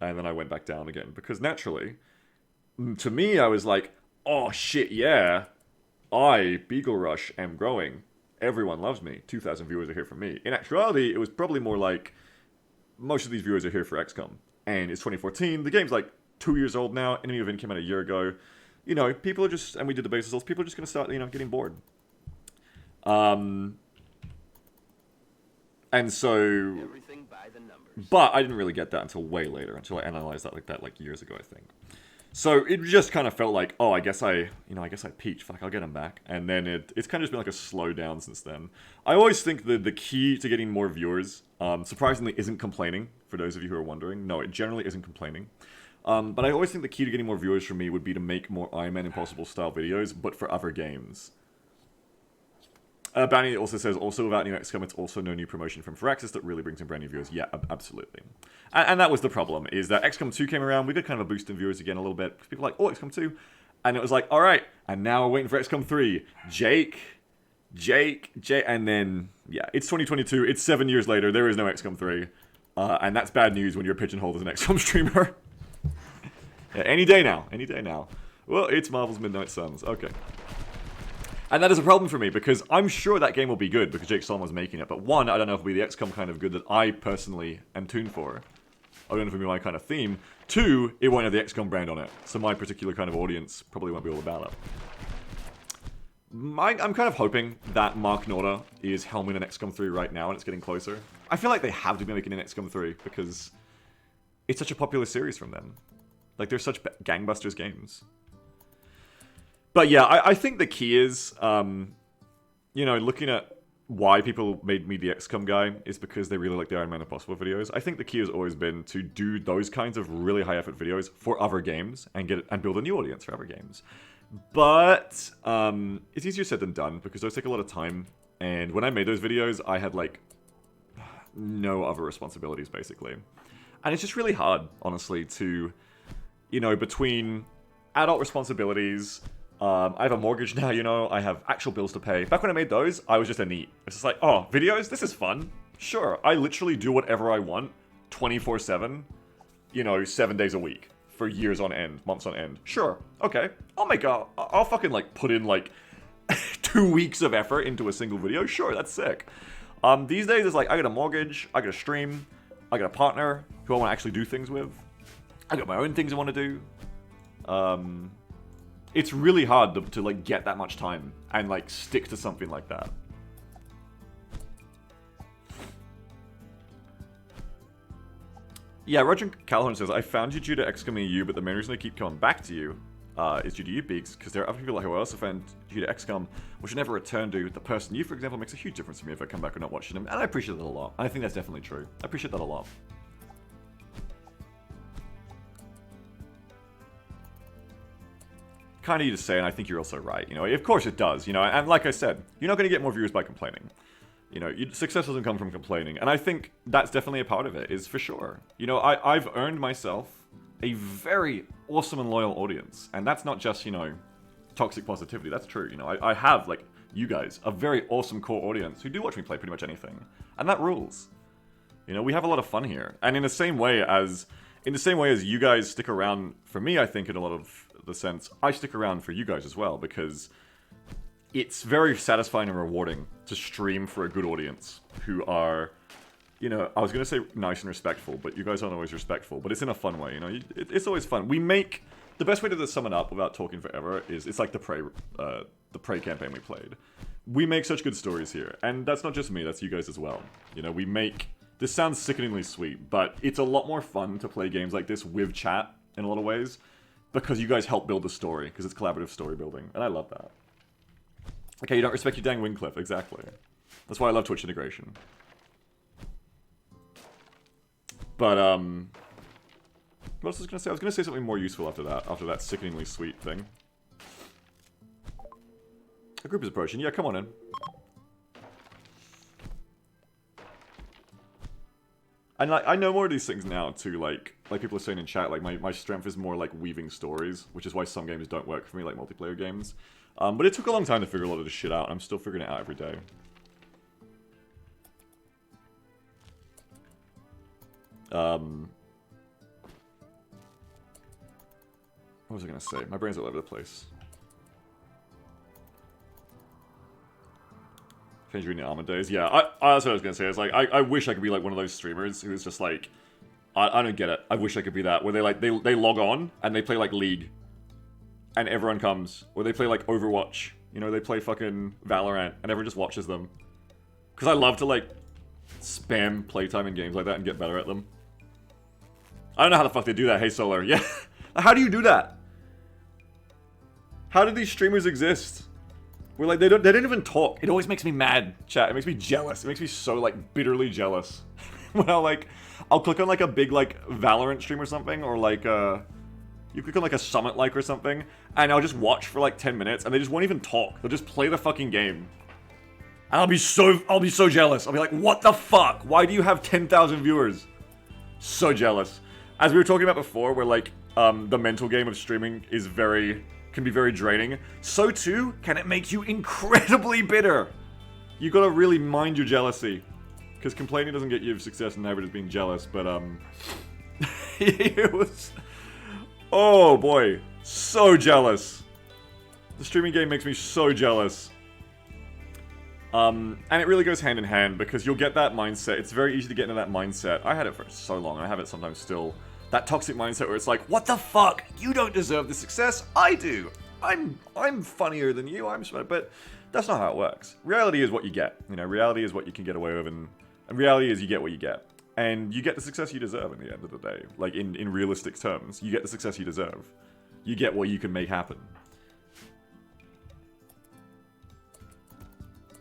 And then I went back down again. Because naturally, to me, I was like, oh shit, yeah. I, Beagle Rush, am growing. Everyone loves me. 2,000 viewers are here for me. In actuality, it was probably more like, most of these viewers are here for XCOM. And it's 2014. The game's like 2 years old now. Enemy Within came out a year ago. You know, people are just, and we did the base results, people are just gonna start, you know, getting bored. And so, Everything by the numbers. but I didn't really get that until way later, until I analyzed that like years ago, I think. So it just kind of felt like, oh, I guess I peaked. Fuck, I'll get them back. And then it's kind of just been like a slow down since then. I always think that the key to getting more viewers, surprisingly, isn't complaining. For those of you who are wondering, no, it generally isn't complaining. But I always think the key to getting more viewers for me would be to make more Iron Man Impossible style videos, but for other games. Bounty also says, also without new XCOM, it's also no new promotion from Firaxis that really brings in brand new viewers. Yeah, absolutely. And that was the problem, is that XCOM 2 came around, we got kind of a boost in viewers again a little bit, because people were like, oh, XCOM 2. And it was like, alright, and now we're waiting for XCOM 3. Jake, Jake, and then, yeah, it's 2022. It's 7 years later. There is no XCOM 3. And that's bad news when you're pigeonholed as an XCOM streamer. Yeah, any day now. Any day now. Well, it's Marvel's Midnight Suns. Okay. And that is a problem for me, because I'm sure that game will be good, because Jake Solomon was making it. But one, I don't know if it'll be the XCOM kind of good that I personally am tuned for. I don't know if it'll be my kind of theme. Two, it won't have the XCOM brand on it. So my particular kind of audience probably won't be all about it. I'm kind of hoping that Mark Norda is helming an XCOM 3 right now, and it's getting closer. I feel like they have to be making an XCOM 3, because it's such a popular series from them. Like, they're such gangbusters games. But yeah, I think the key is, you know, looking at why people made me the XCOM guy is because they really like the Iron Man Impossible videos. I think the key has always been to do those kinds of really high effort videos for other games and build a new audience for other games. But it's easier said than done, because those take a lot of time. And when I made those videos, I had like no other responsibilities basically. And it's just really hard, honestly, to, you know, between adult responsibilities. I have a mortgage now, you know, I have actual bills to pay. Back when I made those, I was just a neat. It's just like, oh, videos? This is fun. Sure, I literally do whatever I want, 24/7, you know, 7 days a week, for years on end, months on end. Sure, okay, I'll fucking, like, put in, like, 2 weeks of effort into a single video. Sure, that's sick. These days, it's like, I got a mortgage, I got a stream, I got a partner who I want to actually do things with. I got my own things I want to do. It's really hard to like get that much time and like stick to something like that. Yeah, Roger Calhoun says, I found you due to XCOM EU, but the main reason I keep coming back to you is due to you, Beaks, because there are other people who I also found due to XCOM, which I never return to. The person you, for example, makes a huge difference to me if I come back or not watching them, and I appreciate that a lot. I think that's definitely true. I appreciate that a lot. Kind of you to say, and I think you're also right. You know, of course it does. You know, and like I said, you're not going to get more viewers by complaining. You know, success doesn't come from complaining, and I think that's definitely a part of it. Is for sure. You know, I've earned myself a very awesome and loyal audience, and that's not just, you know, toxic positivity. That's true. You know, I have, like you guys, a very awesome core audience who do watch me play pretty much anything, and that rules. You know, we have a lot of fun here, and in the same way as you guys stick around for me, I think in a lot of the sense, I stick around for you guys as well, because it's very satisfying and rewarding to stream for a good audience who are, you know, I was going to say nice and respectful, but you guys aren't always respectful, but it's in a fun way, you know, it's always fun. We make, the best way to sum it up without talking forever is, it's like the Prey campaign we played. We make such good stories here, and that's not just me, that's you guys as well. You know, we make, this sounds sickeningly sweet, but it's a lot more fun to play games like this with chat in a lot of ways, because you guys help build the story, because it's collaborative story building, and I love that. Okay, you don't respect your dang Wingcliff, exactly. That's why I love Twitch integration. But, what else was I gonna say? I was gonna say something more useful after that sickeningly sweet thing. A group is approaching. Yeah, come on in. And like, I know more of these things now too, like people are saying in chat, like my strength is more like weaving stories, which is why some games don't work for me, like multiplayer games. But it took a long time to figure a lot of this shit out, and I'm still figuring it out every day. What was I gonna say? My brain's all over the place. Tangerine Almond days. Yeah, that's what I was gonna say. It's like, I wish I could be like one of those streamers who's just like, I don't get it. I wish I could be that, where they log on and they play like League, and everyone comes, or they play like Overwatch. You know, they play fucking Valorant, and everyone just watches them. Because I love to like spam playtime in games like that and get better at them. I don't know how the fuck they do that. Hey Solar, yeah. How do you do that? How do these streamers exist? We're like, they don't even talk. It always makes me mad, chat. It makes me jealous. It makes me so, like, bitterly jealous. When I'll click on, like, a big, like, Valorant stream or something, or, like, you click on, like, a Summit like or something, and I'll just watch for, like, 10 minutes, and they just won't even talk. They'll just play the fucking game. And I'll be so jealous. I'll be like, what the fuck? Why do you have 10,000 viewers? So jealous. As we were talking about before, where, like, the mental game of streaming is very can be very draining, so too can it make you incredibly bitter. You gotta really mind your jealousy. Because complaining doesn't get you success, and neither does being jealous, but, it was... Oh, boy. So jealous. The streaming game makes me so jealous. And it really goes hand in hand, because you'll get that mindset. It's very easy to get into that mindset. I had it for so long, and I have it sometimes still. That toxic mindset where it's like, what the fuck? You don't deserve the success. I do. I'm funnier than you. I'm smart. But that's not how it works. Reality is what you get. You know, reality is what you can get away with, and reality is you get what you get. And you get the success you deserve in the end of the day. Like, in realistic terms, you get the success you deserve. You get what you can make happen.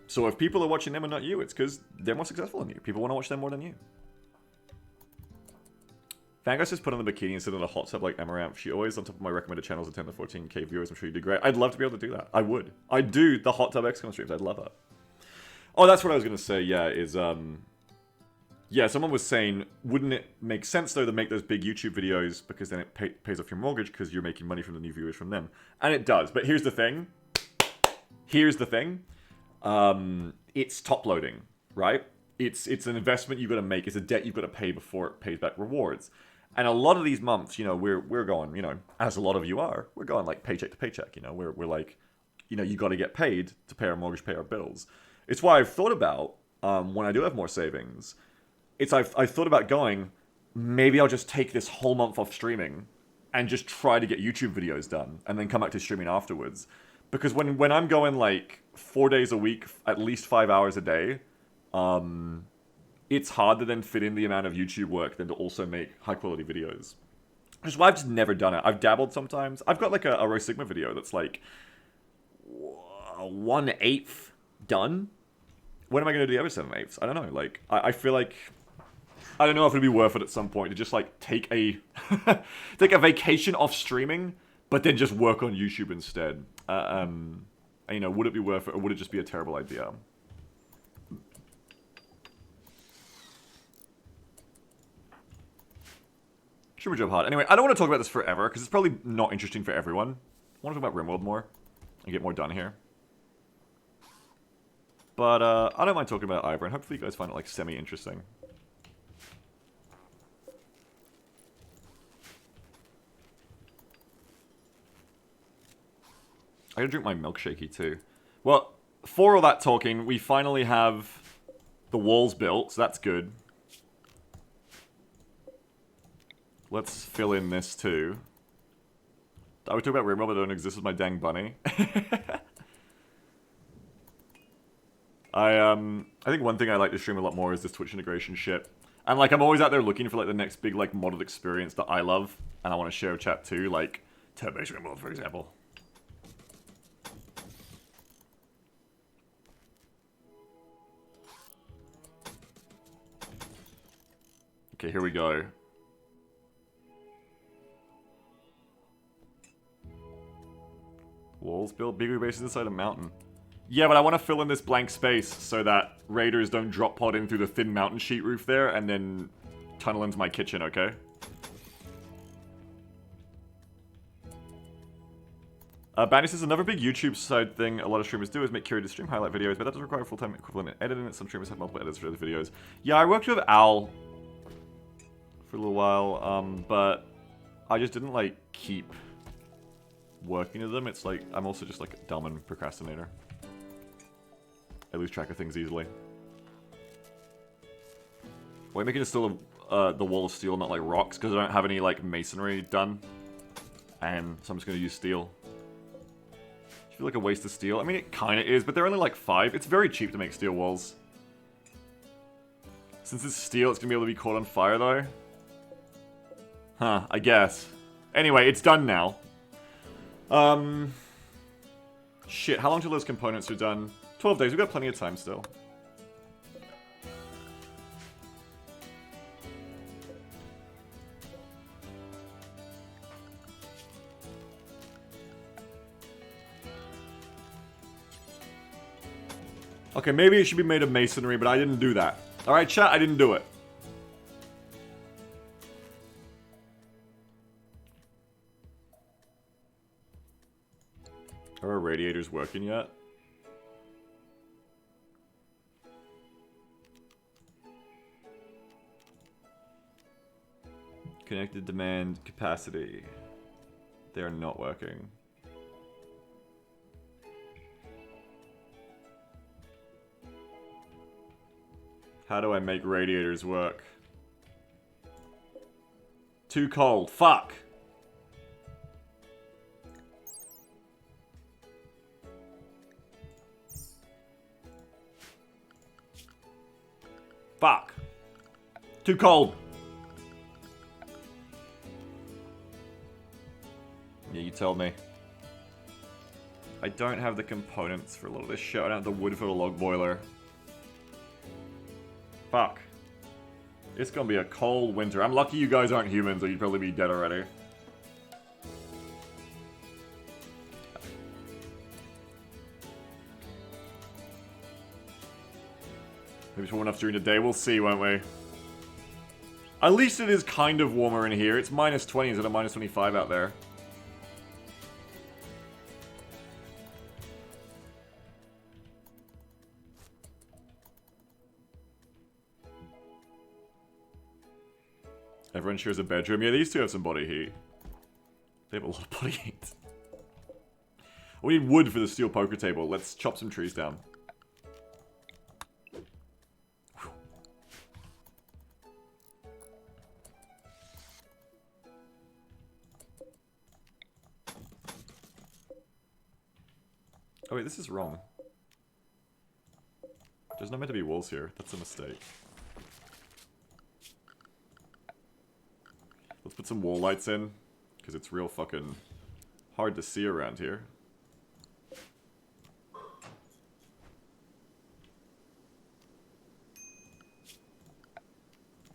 So if people are watching them and not you, it's because they're more successful than you. People want to watch them more than you. Fangos just put on the bikini instead of a hot tub like Amaranth. She always on top of my recommended channels of 10 to 14k viewers. I'm sure you do great. I'd love to be able to do that. I would. I'd do the hot tub XCOM streams. I'd love that. Oh, that's what I was going to say, yeah, is, yeah, someone was saying, wouldn't it make sense, though, to make those big YouTube videos, because then it pays off your mortgage, because you're making money from the new viewers from them. And it does, but here's the thing. Here's the thing. It's top-loading, right? It's an investment you've got to make. It's a debt you've got to pay before it pays back rewards. And a lot of these months, you know, we're going, you know, as a lot of you are, we're going, like, paycheck to paycheck, you know? We're like, you know, you got to get paid to pay our mortgage, pay our bills. It's why I've thought about, when I do have more savings, I've thought about going, maybe I'll just take this whole month off streaming and just try to get YouTube videos done and then come back to streaming afterwards. Because when I'm going like 4 days a week, at least 5 hours a day, it's hard to then fit in the amount of YouTube work than to also make high quality videos. Which is why I've just never done it. I've dabbled sometimes. I've got like a Rho Sigma video that's like 1/8 done. When am I going to do the other 7/8? I don't know. Like, I feel like... I don't know if it'd be worth it at some point to just, like, take a... take a vacation off streaming, but then just work on YouTube instead. And, you know, would it be worth it, or would it just be a terrible idea? Super job hard. Anyway, I don't want to talk about this forever, because it's probably not interesting for everyone. I want to talk about Rimworld more, and get more done here. But, I don't mind talking about it either, and hopefully you guys find it, like, semi-interesting. I gotta drink my milkshakey, too. Well, for all that talking, we finally have the walls built, so that's good. Let's fill in this, too. I would talk about Rimworld, but don't exist with my dang bunny. I think one thing I like to stream a lot more is this Twitch integration shit. And, like, I'm always out there looking for, like, the next big, like, modded experience that I love, and I want to share with chat, too, like, turn-based Rimworld, for example. Okay, here we go. Walls built, bigger bases inside a mountain. Yeah, but I want to fill in this blank space so that raiders don't drop pod in through the thin mountain sheet roof there and then tunnel into my kitchen, okay? Bandy says another big YouTube side thing a lot of streamers do is make curated stream highlight videos, but that doesn't require full-time equivalent editing. Some streamers have multiple editors for their videos. Yeah, I worked with Al for a little while, but I just didn't, like, keep working with them. It's like, I'm also just, like, a dumb and procrastinator. I lose track of things easily. Why making it still the wall of steel, not like rocks? Because I don't have any, like, masonry done. And so I'm just going to use steel. I feel like a waste of steel. I mean, it kind of is, but they're only like 5. It's very cheap to make steel walls. Since it's steel, it's going to be able to be caught on fire, though. Huh, I guess. Anyway, it's done now. Shit, how long till those components are done? 12 days, we've got plenty of time still. Okay, maybe it should be made of masonry, but I didn't do that. Alright, chat, I didn't do it. Are our radiators working yet? Connected demand capacity. They are not working. How do I make radiators work? Too cold. Fuck! Fuck! Too cold! Yeah, you told me. I don't have the components for a lot of this shit. I don't have the wood for the log boiler. Fuck. It's gonna be a cold winter. I'm lucky you guys aren't humans, or you'd probably be dead already. Maybe it's warm enough during the day. We'll see, won't we? At least it is kind of warmer in here. It's minus 20 instead of minus 25 out there. Everyone shares a bedroom. Yeah, these two have some body heat. They have a lot of body heat. We need wood for the steel poker table. Let's chop some trees down. Oh wait, this is wrong. There's not meant to be walls here. That's a mistake. Let's put some wall lights in, because it's real fucking hard to see around here.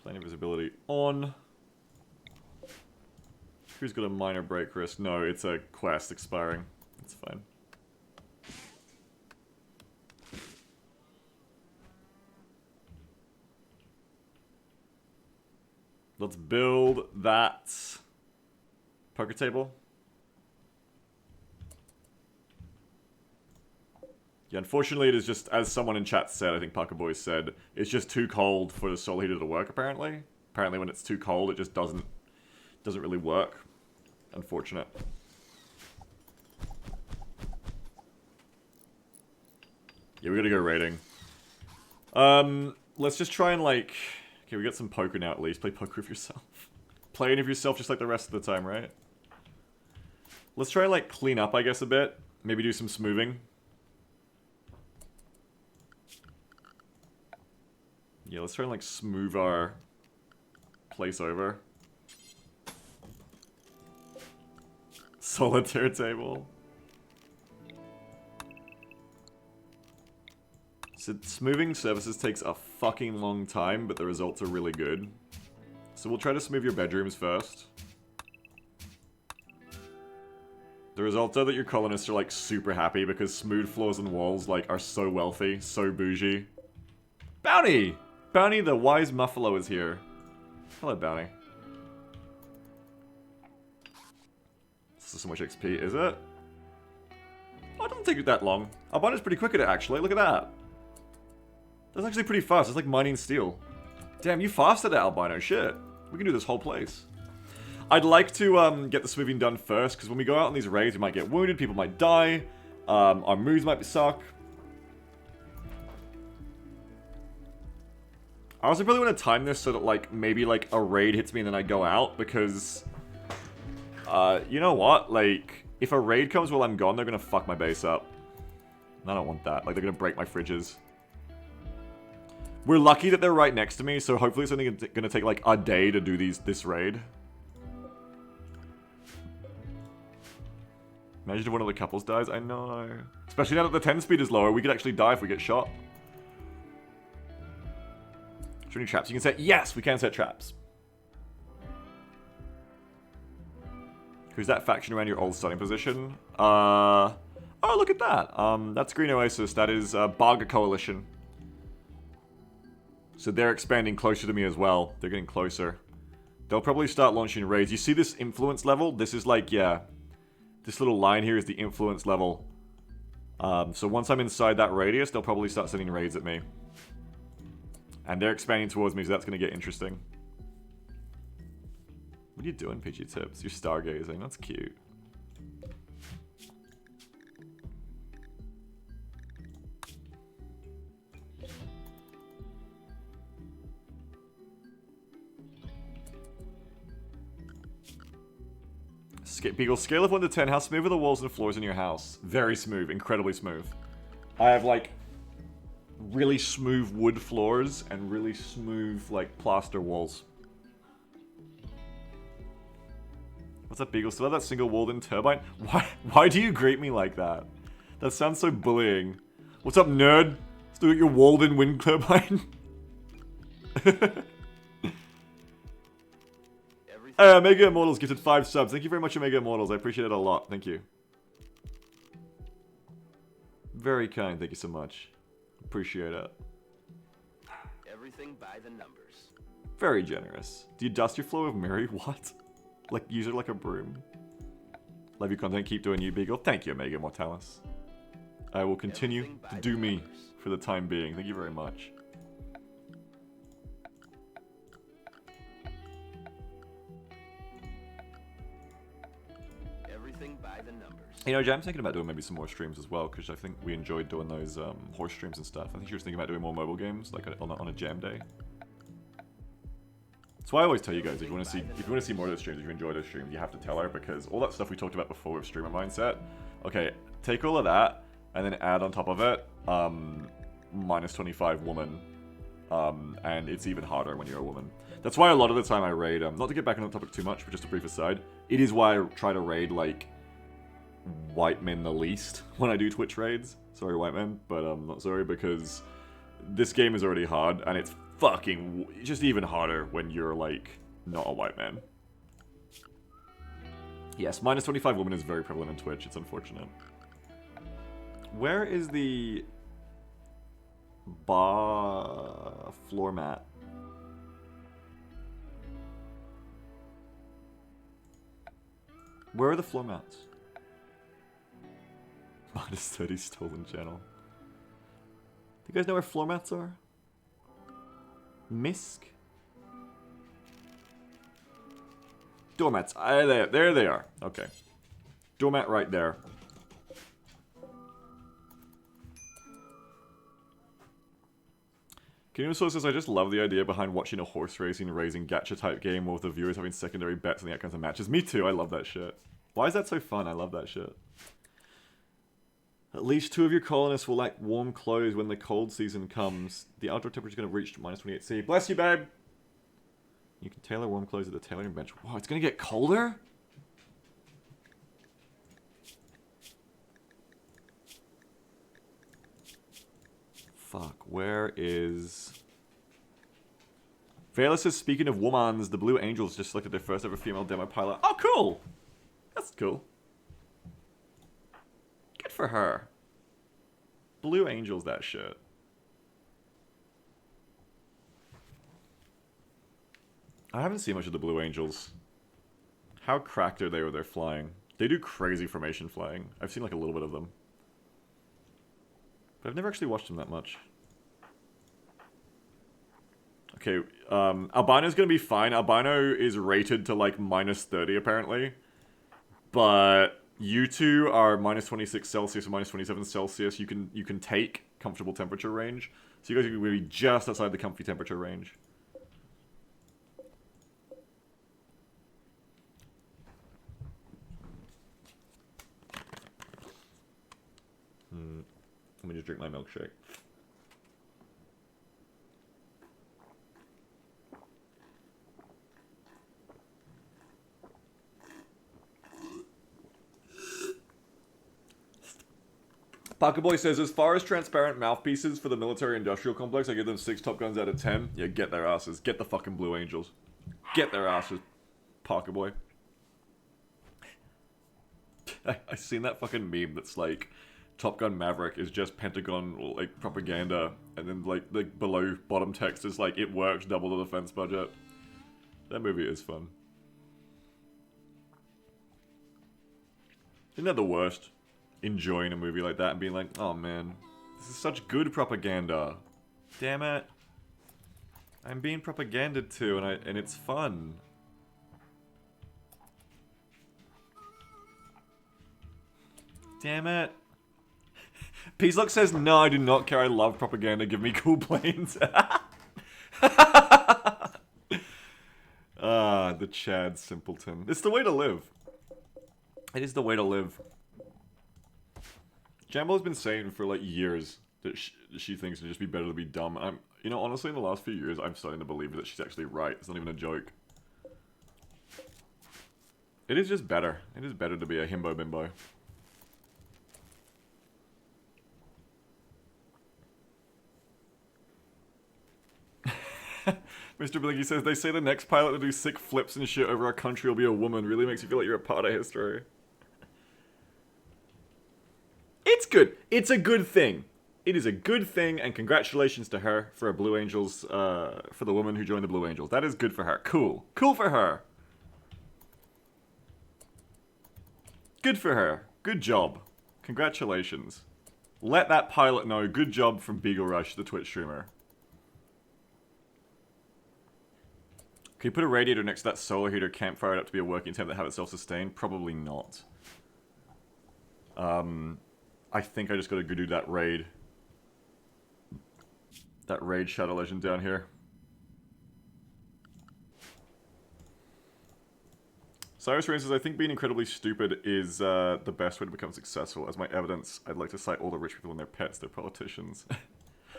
Plenty of visibility on. Who's got a minor break risk? No, it's a quest expiring. It's fine. Let's build that poker table. Yeah, unfortunately it is just, as someone in chat said, I think Pucker Boy said, it's just too cold for the solar heater to work apparently. Apparently when it's too cold it just doesn't really work. Unfortunate. Yeah, we gotta go raiding. Let's just try and like... Okay, we got some poker now at least. Play poker with yourself. Play it with yourself just like the rest of the time, right? Let's try and like clean up, I guess, a bit. Maybe do some smoothing. Yeah, let's try and like smooth our place over. Solitaire table. So smoothing surfaces takes a fucking long time, but the results are really good. So we'll try to smooth your bedrooms first. The results are that your colonists are like super happy because smooth floors and walls like are so wealthy, so bougie. Bounty! Bounty the wise muffalo is here. Hello, Bounty. This is so much XP, is it? Oh, it doesn't take it that long. Albino's pretty quick at it actually, look at that. That's actually pretty fast. It's like mining steel. Damn, you fast at it, Albino. Shit. We can do this whole place. I'd like to get the smoothing done first, because when we go out on these raids, we might get wounded, people might die, our moves might suck. I also really want to time this so that, like, maybe, like, a raid hits me and then I go out, because... you know what? Like, if a raid comes while I'm gone, they're gonna fuck my base up. And I don't want that. Like, they're gonna break my fridges. We're lucky that they're right next to me, so hopefully it's only gonna take like a day to do this raid. Imagine if one of the couples dies. I know. Especially now that the 10 speed is lower, we could actually die if we get shot. Is there any traps you can set? Yes, we can set traps. Who's that faction around your old starting position? Oh, look at that. That's Green Oasis. That is Barga Coalition. So they're expanding closer to me as well. They're getting closer. They'll probably start launching raids. You see this influence level? This is like, yeah. This little line here is the influence level So once I'm inside that radius, they'll probably start sending raids at me. And they're expanding towards me, so that's going to get interesting. What are you doing, PG Tips? You're stargazing. That's cute. Beagle, scale of 1 to 10, how smooth are the walls and floors in your house? Very smooth, incredibly smooth. I have like really smooth wood floors and really smooth like plaster walls. What's up, Beagle? Still have that single walled in turbine? Why do you greet me like that? That sounds so bullying. What's up, nerd? Still got your walled in wind turbine? Omega Immortals gifted 5 subs. Thank you very much, Omega Immortals. I appreciate it a lot. Thank you. Very kind. Thank you so much. Appreciate it. Everything by the numbers. Very generous. Do you dust your floor with Mary? What? Like, use it like a broom? Love your content. Keep doing you, Beagle. Thank you, Omega Mortalis. I will continue to do me for the time being. Thank you very much. By the numbers. You know, Jam's thinking about doing maybe some more streams as well, because I think we enjoyed doing those horse streams and stuff. I think she was thinking about doing more mobile games, like on a jam day. That's why I always tell you guys, if you want to see more of those streams, if you enjoy those streams, you have to tell her, because all that stuff we talked about before with streamer mindset. Okay, take all of that and then add on top of it minus 25 woman, and it's even harder when you're a woman. That's why a lot of the time I raid. Not to get back on the topic too much, but just a brief aside. It is why I try to raid like white men the least when I do Twitch raids. Sorry, white men, but I'm not sorry, because this game is already hard, and it's fucking just even harder when you're like not a white man. Yes, minus 25 women is very prevalent in Twitch. It's unfortunate. Where is the floor mat? Where are the floor mats? Minus 30 stolen channel. Do you guys know where floor mats are? Misk? Doormats. There they are. Okay. Doormat right there. Kinuso says, I just love the idea behind watching a horse racing, gacha type game with the viewers having secondary bets on the outcomes of matches. Me too, I love that shit. Why is that so fun? I love that shit. At least 2 of your colonists will lack warm clothes when the cold season comes. The outdoor temperature is going to reach minus 28 C. Bless you, babe! You can tailor warm clothes at the tailoring bench. Whoa, it's going to get colder? Fuck, where is... Vela says, speaking of womans, the Blue Angels just selected their first ever female demo pilot. Oh, cool! That's cool. Good for her. Blue Angels, that shit. I haven't seen much of the Blue Angels. How cracked are they with their flying? They do crazy formation flying. I've seen like a little bit of them. But I've never actually watched them that much. Okay, Albino's gonna be fine. Albino is rated to like minus 30 apparently. But you two are minus 26 Celsius or minus 27 Celsius. You can take comfortable temperature range. So you guys are gonna be just outside the comfy temperature range. Let me just drink my milkshake. Pocketboy says, as far as transparent mouthpieces for the military-industrial complex, I give them 6 Top Guns out of 10. Yeah, get their asses. Get the fucking Blue Angels. Get their asses, Pocketboy. I seen that fucking meme that's like, Top Gun Maverick is just Pentagon like propaganda, and then like below bottom text is like, it works, double the defense budget. That movie is fun. Isn't that the worst? enjoying a movie like that and being like, oh man, this is such good propaganda. Damn it. I'm being propaganded to, and it's fun. Damn it. Peace Luck says, no, I do not care. I love propaganda. Give me cool planes. Ah, the Chad simpleton. It's the way to live. It is the way to live. Jambo has been saying for like years that she thinks it'd just be better to be dumb. You know, honestly, in the last few years, I'm starting to believe that she's actually right. It's not even a joke. It is just better. It is better to be a himbo bimbo. Mr. Blinky says, they say the next pilot to do sick flips and shit over our country will be a woman. Really makes you feel like you're a part of history. It's good. It's a good thing. It is a good thing, and congratulations to her for a Blue Angels, for the woman who joined the Blue Angels. That is good for her. Cool. Cool for her. Good for her. Good job. Congratulations. Let that pilot know. Good job from Beagle Rush, the Twitch streamer. Can you put a radiator next to that solar heater campfire up to be a working temp that have it self-sustained? Probably not. I think I just gotta go do that raid. That raid Shadow Legend down here. Cyrus Rain says, I think being incredibly stupid is the best way to become successful. As my evidence, I'd like to cite all the rich people and their pets, they're politicians.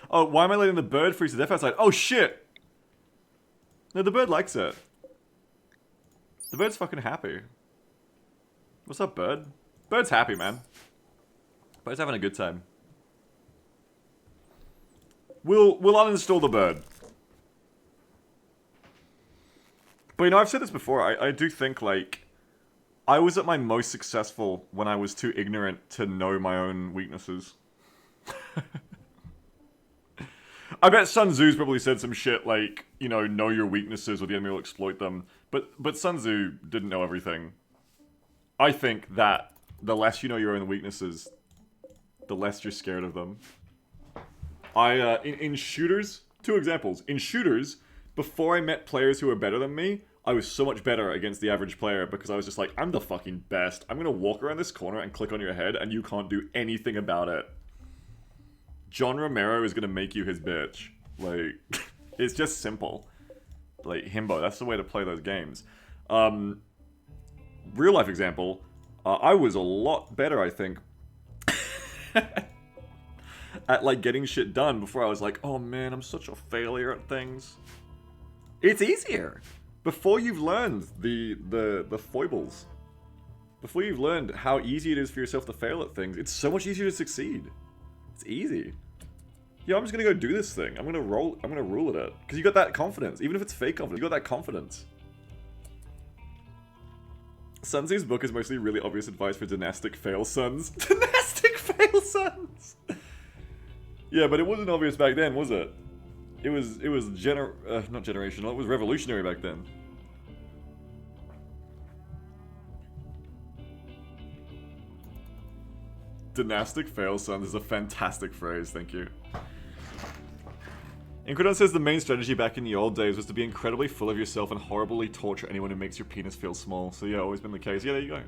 Oh, why am I letting the bird freeze to death outside? Oh shit! No, the bird likes it. The bird's fucking happy. What's up, bird? Bird's happy, man. Bird's having a good time. We'll uninstall the bird. But you know, I've said this before, I do think, like, I was at my most successful when I was too ignorant to know my own weaknesses. I bet Sun Tzu's probably said some shit like, you know your weaknesses or the enemy will exploit them. But Sun Tzu didn't know everything. I think that the less you know your own weaknesses, the less you're scared of them. In shooters, 2 examples. In shooters, before I met players who were better than me, I was so much better against the average player because I was just like, I'm the fucking best. I'm gonna walk around this corner and click on your head and you can't do anything about it. John Romero is gonna make you his bitch. Like, it's just simple. Like, himbo, that's the way to play those games. Real life example, I was a lot better, I think, at, like, getting shit done before I was like, oh man, I'm such a failure at things. It's easier. Before you've learned the foibles. Before you've learned how easy it is for yourself to fail at things, it's so much easier to succeed. It's easy. Yeah, I'm just gonna go do this thing. I'm gonna rule at it. Because you got that confidence. Even if it's fake confidence, you got that confidence. Sun Tzu's book is mostly really obvious advice for dynastic fail sons. Dynastic fail sons! Yeah, but it wasn't obvious back then, was it? It was not generational, it was revolutionary back then. Dynastic fail sons is a fantastic phrase, thank you. Incredon says the main strategy back in the old days was to be incredibly full of yourself and horribly torture anyone who makes your penis feel small. So yeah, always been the case. Yeah, there you go.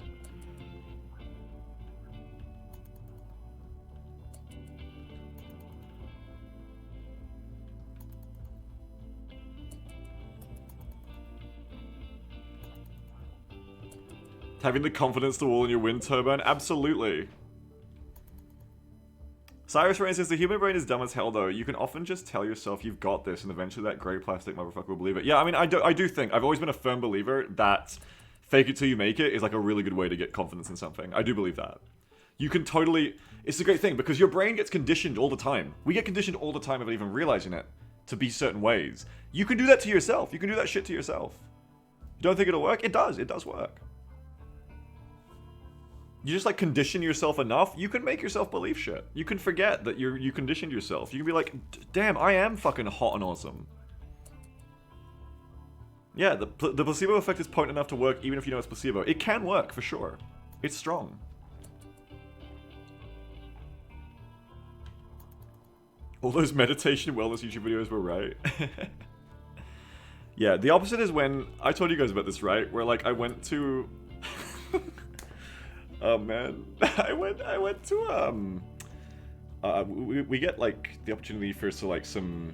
Having the confidence to wall in your wind turbine? Absolutely. Cyrus Rain says, the human brain is dumb as hell though. You can often just tell yourself you've got this and eventually that grey plastic motherfucker will believe it. Yeah, I mean, I do think, I've always been a firm believer that fake it till you make it is like a really good way to get confidence in something. I do believe that. You can totally, it's a great thing because your brain gets conditioned all the time. We get conditioned all the time without even realizing it to be certain ways. You can do that to yourself. You can do that shit to yourself. You don't think it'll work? It does. It does work. You just like condition yourself enough, you can make yourself believe shit. You can forget that you conditioned yourself. You can be like, damn, I am fucking hot and awesome. Yeah, the placebo effect is potent enough to work even if you know it's placebo. It can work, for sure. It's strong. All those meditation wellness YouTube videos were right. Yeah, the opposite is when I told you guys about this, right? Where like I went to oh man. I went to we get like the opportunity for like some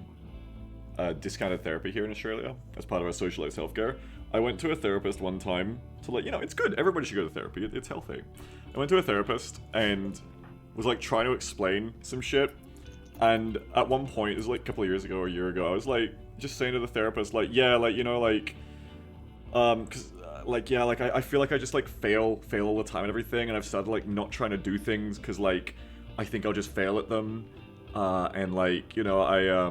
discounted therapy here in Australia as part of our socialized healthcare. I went to a therapist one time to like, you know, it's good. Everybody should go to therapy. It's healthy. I went to a therapist and was like trying to explain some shit. And at one point, it was like a couple of years ago or a year ago, I was like just saying to the therapist, like, yeah, like, you know, like, cause like, yeah, like I feel like I just like fail all the time and everything. And I've started like not trying to do things cause like I think I'll just fail at them. And like, you know, I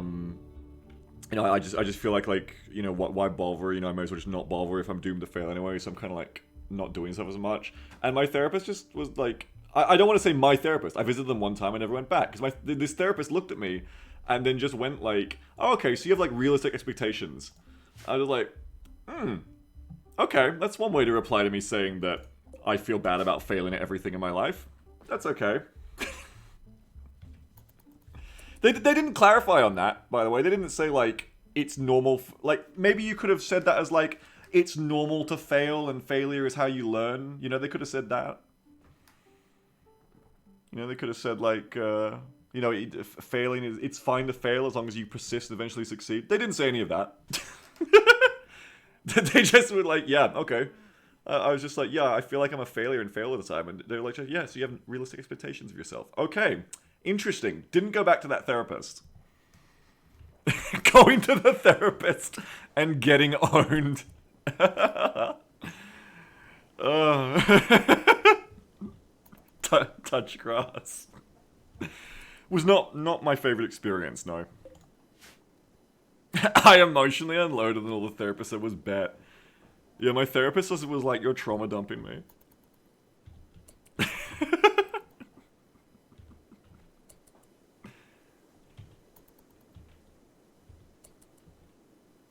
just feel like, you know, why bother? You know, I might as well just not bother if I'm doomed to fail anyway. So I'm kind of like not doing stuff as much. And my therapist just was like, I don't want to say my therapist. I visited them one time. I never went back because this therapist looked at me and then just went like, oh, okay, so you have like realistic expectations. I was like, okay, that's one way to reply to me saying that I feel bad about failing at everything in my life. That's okay. They didn't clarify on that, by the way. They didn't say, like, it's normal. Like, maybe you could have said that as, like, it's normal to fail and failure is how you learn. You know, they could have said that. You know, they could have said, like, you know, failing is, it's fine to fail as long as you persist and eventually succeed. They didn't say any of that. They just were like, yeah, okay. I was just like, yeah, I feel like I'm a failure and fail all the time. And they were like, yeah, so you have realistic expectations of yourself. Okay. Interesting. Didn't go back to that therapist. Going to the therapist and getting owned. Touch grass. Was not my favorite experience, no. I emotionally unloaded and all the therapist said was bet. Yeah, my therapist was like, you're trauma dumping me.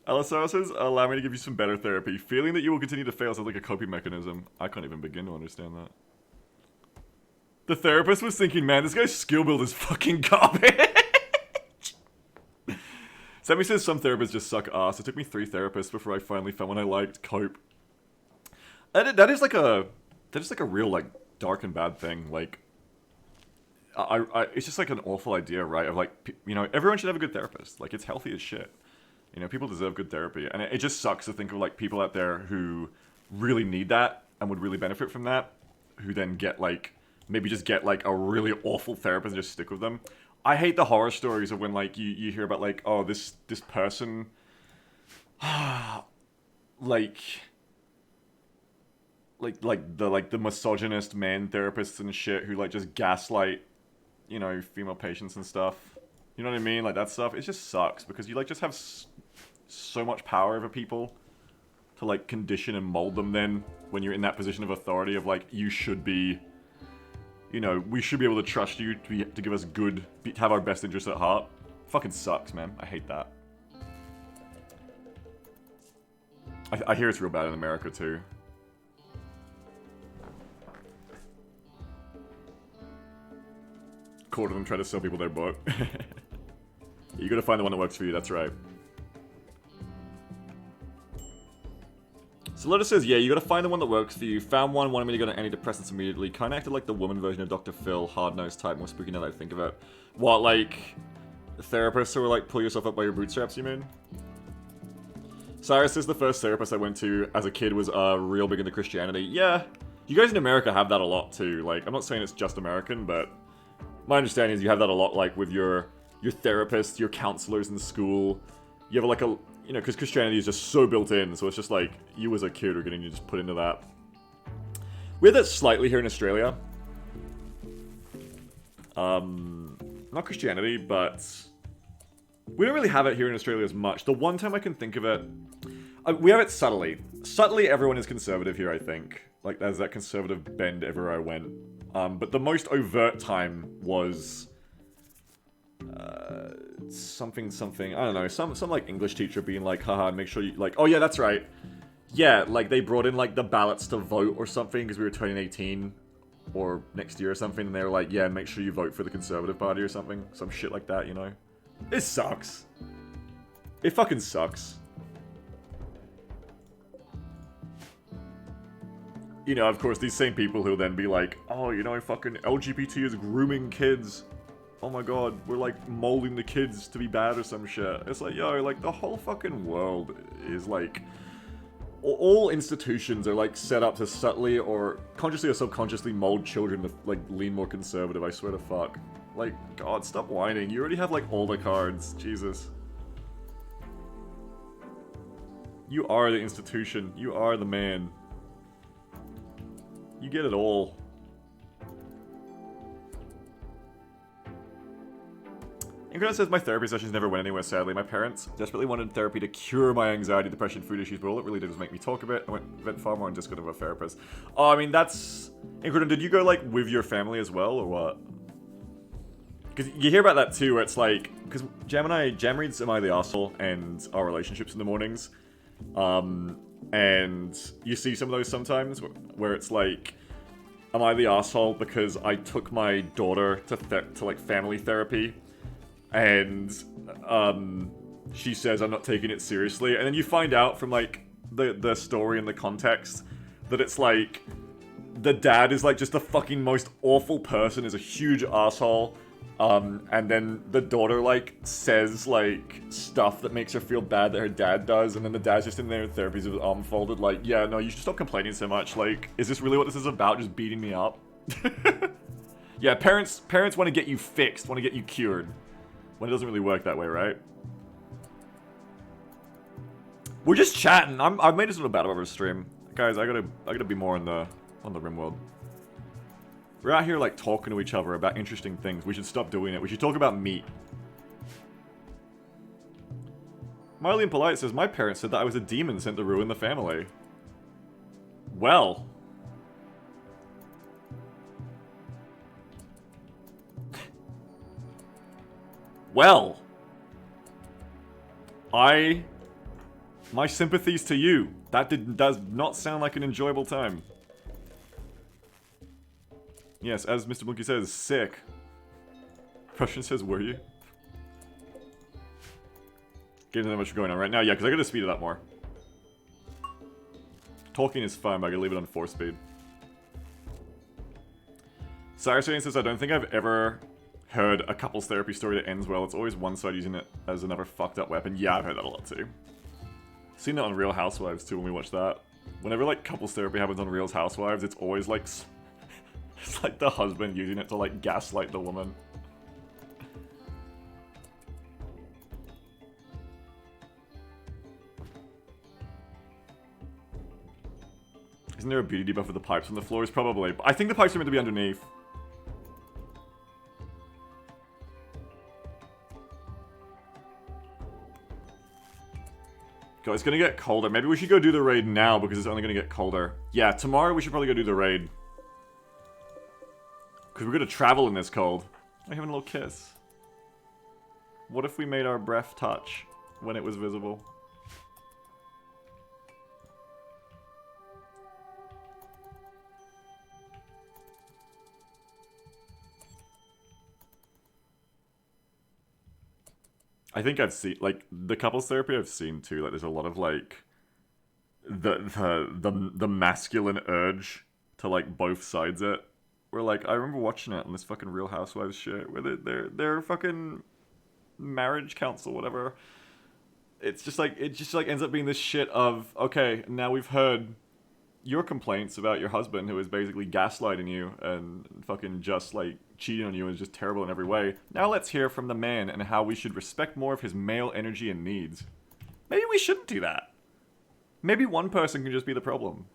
Alisara says, allow me to give you some better therapy. Feeling that you will continue to fail sounds like a coping mechanism. I can't even begin to understand that. The therapist was thinking, man, this guy's skill build is fucking garbage. Sammy says some therapists just suck ass. It took me 3 therapists before I finally found one I liked. Cope. That is like a real like dark and bad thing. Like, it's just like an awful idea, right? Of like, you know, everyone should have a good therapist. Like, it's healthy as shit. You know, people deserve good therapy. And it just sucks to think of, like, people out there who really need that and would really benefit from that, who then get, like, maybe just get, like, a really awful therapist and just stick with them. I hate the horror stories of when, like, you hear about, like, oh, this person, like the misogynist man therapists and shit who, like, just gaslight, you know, female patients and stuff. You know what I mean? Like, that stuff. It just sucks because you, like, just have so much power over people to, like, condition and mold them then when you're in that position of authority of, like, you should be, you know, we should be able to trust you to give us good, to have our best interests at heart. Fucking sucks, man. I hate that. I hear it's real bad in America, too. Quarter of them try to sell people their book. You gotta find the one that works for you, that's right. So Lotus says, yeah, you gotta find the one that works for you. Found one, wanted me to go to antidepressants immediately. Kinda acted like the woman version of Dr. Phil, hard-nosed type, more spooky now that I think of it. What, like, therapists who were like, pull yourself up by your bootstraps, you mean? Cyrus says the first therapist I went to as a kid was real big into Christianity. Yeah, you guys in America have that a lot too. Like, I'm not saying it's just American, but my understanding is you have that a lot, like, with your therapists, your counselors in school. You have, like, a, you know, because Christianity is just so built in, so it's just, like, you as a kid are getting you just put into that. We have that slightly here in Australia. Not Christianity, but we don't really have it here in Australia as much. The one time I can think of it, we have it subtly. Subtly, everyone is conservative here, I think. Like, there's that conservative bend everywhere I went. But the most overt time was something, I don't know, some like English teacher being like, haha, make sure you, like, oh yeah, that's right. Yeah, like they brought in like the ballots to vote or something because we were turning 18 or next year or something, and they were like, yeah, make sure you vote for the Conservative Party or something. Some shit like that, you know? It sucks. It fucking sucks. You know, of course, these same people who'll then be like, oh, you know, fucking LGBT is grooming kids. Oh my god, we're like molding the kids to be bad or some shit. It's like, yo, like the whole fucking world is like... All institutions are like set up to subtly or consciously or subconsciously mold children to like lean more conservative, I swear to fuck. Like, god, stop whining. You already have like all the cards. Jesus. You are the institution. You are the man. You get it all. Incarnate says, my therapy sessions never went anywhere, sadly. My parents desperately wanted therapy to cure my anxiety, depression, food issues, but all it really did was make me talk a bit. I went far more on Discord of a therapist. Oh, I mean, that's... Incarnate, did you go, like, with your family as well, or what? Because you hear about that, too, where it's like... Because Jam reads Am I the Arsehole and our relationships in the mornings. And you see some of those sometimes, where it's like... Am I the arsehole because I took my daughter to like, family therapy? And she says I'm not taking it seriously, and then you find out from like the story and the context that it's like the dad is like just the fucking most awful person, is a huge asshole, and then the daughter like says like stuff that makes her feel bad that her dad does, and then the dad's just in there in therapy with his arm folded like, yeah, no, you should stop complaining so much, like, is this really what this is about, just beating me up? Yeah, parents want to get you fixed, want to get you cured. When it doesn't really work that way, right? We're just chatting. I've made this a little bad over stream, guys. I gotta be more on the Rimworld. We're out here like talking to each other about interesting things. We should stop doing it. We should talk about meat. Miley and Polite says my parents said that I was a demon sent to ruin the family. Well. Well, my sympathies to you. That does not sound like an enjoyable time. Yes, as Mr. Monkey says, sick. Question says, were you? Getting that much going on right now, yeah, because I gotta speed it up more. Talking is fun, but I gotta leave it on 4 speed. Cyrus says, I don't think I've ever heard a couples therapy story that ends well. It's always one side using it as another fucked up weapon. Yeah, I've heard that a lot too. Seen that on Real Housewives too when we watch that. Whenever like couples therapy happens on Real Housewives, it's always like... It's like the husband using it to like gaslight the woman. Isn't there a beauty debuff for the pipes on the floors? Probably. But I think the pipes are meant to be underneath. God, it's gonna get colder. Maybe we should go do the raid now because it's only gonna get colder. Yeah, tomorrow we should probably go do the raid. Because we're gonna travel in this cold. I'm having a little kiss. What if we made our breath touch when it was visible? I think I've seen, like, the couples therapy I've seen too, like, there's a lot of, like, the masculine urge to, like, both sides it. Where, like, I remember watching it on this fucking Real Housewives shit, where they're fucking marriage counsel, whatever. It's just like, it just, like, ends up being this shit of, okay, now we've heard your complaints about your husband who is basically gaslighting you and fucking just, like, cheating on you and is just terrible in every way. Now let's hear from the man and how we should respect more of his male energy and needs. Maybe we shouldn't do that. Maybe one person can just be the problem.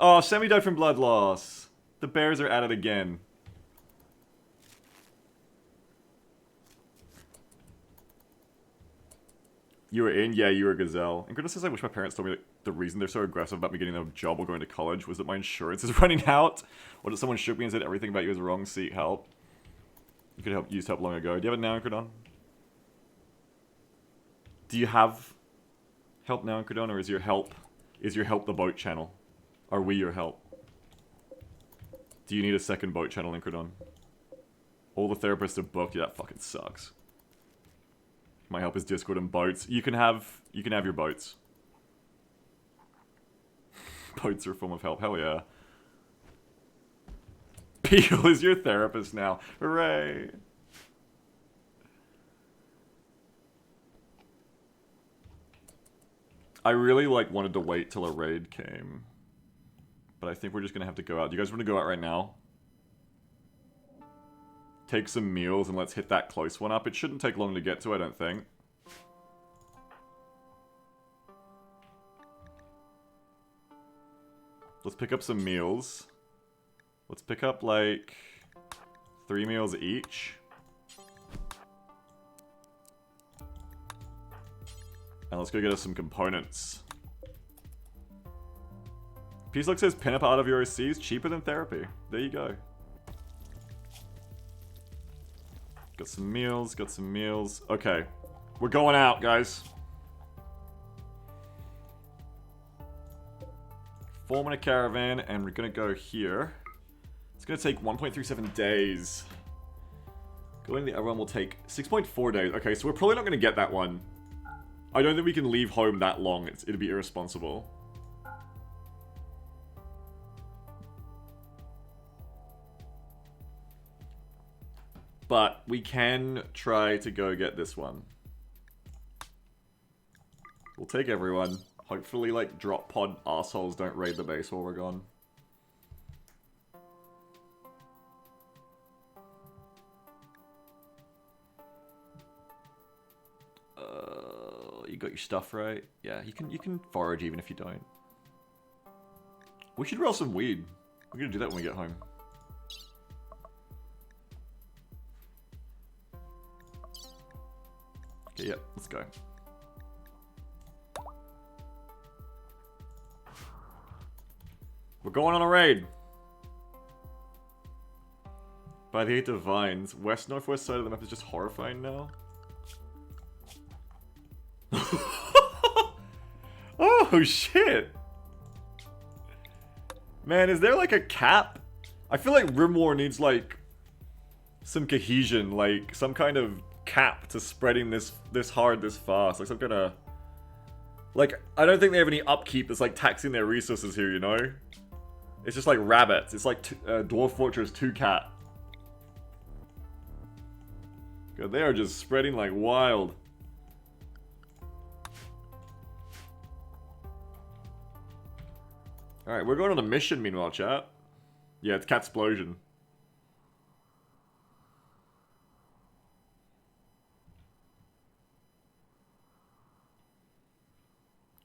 Oh, Semi died from blood loss. The bears are at it again. You were in? Yeah, you were a gazelle. And goodness says I wish my parents told me that the reason they're so aggressive about me getting a job or going to college was that my insurance is running out. Or that someone shook me and said everything about you is wrong, seek help. You could have used help long ago. Do you have it now, Incredon? Do you have help now, Incredon, or is your help the boat channel? Are we your help? Do you need a second boat channel, Incredon? All the therapists are booked. Yeah, that fucking sucks. My help is Discord and boats. You can have your boats. Boats are a form of help. Hell yeah. Peel is your therapist now. Hooray! I really wanted to wait till a raid came. But I think we're just gonna have to go out. Do you guys want to go out right now? Take some meals and let's hit that close one up. It shouldn't take long to get to, I don't think. Let's pick up some meals. Let's pick up, 3 meals each. And let's go get us some components. Peaceluck says, pin up out of your OCs, cheaper than therapy. There you go. Got some meals, got some meals. Okay. We're going out, guys. Forming a caravan, and we're gonna go here. It's gonna take 1.37 days. Going the other one will take 6.4 days. Okay, so we're probably not gonna get that one. I don't think we can leave home that long. It'd be irresponsible. But we can try to go get this one. We'll take everyone. Hopefully, drop pod assholes don't raid the base while we're gone. You got your stuff right? Yeah, you can forage even if you don't. We should roll some weed. We're gonna do that when we get home. Okay, yeah, let's go. We're going on a raid. By the 8 of Vines. West-northwest side of the map is just horrifying now. Oh, shit. Man, is there a cap? I feel like Rimworld needs some cohesion, some kind of cap to spreading this hard this fast. Some kind of... I don't think they have any upkeep that's taxing their resources here, you know? It's just like rabbits. It's Dwarf Fortress 2 cat. God, they are just spreading like wild. Alright, we're going on a mission meanwhile, chat. Yeah, it's Catsplosion.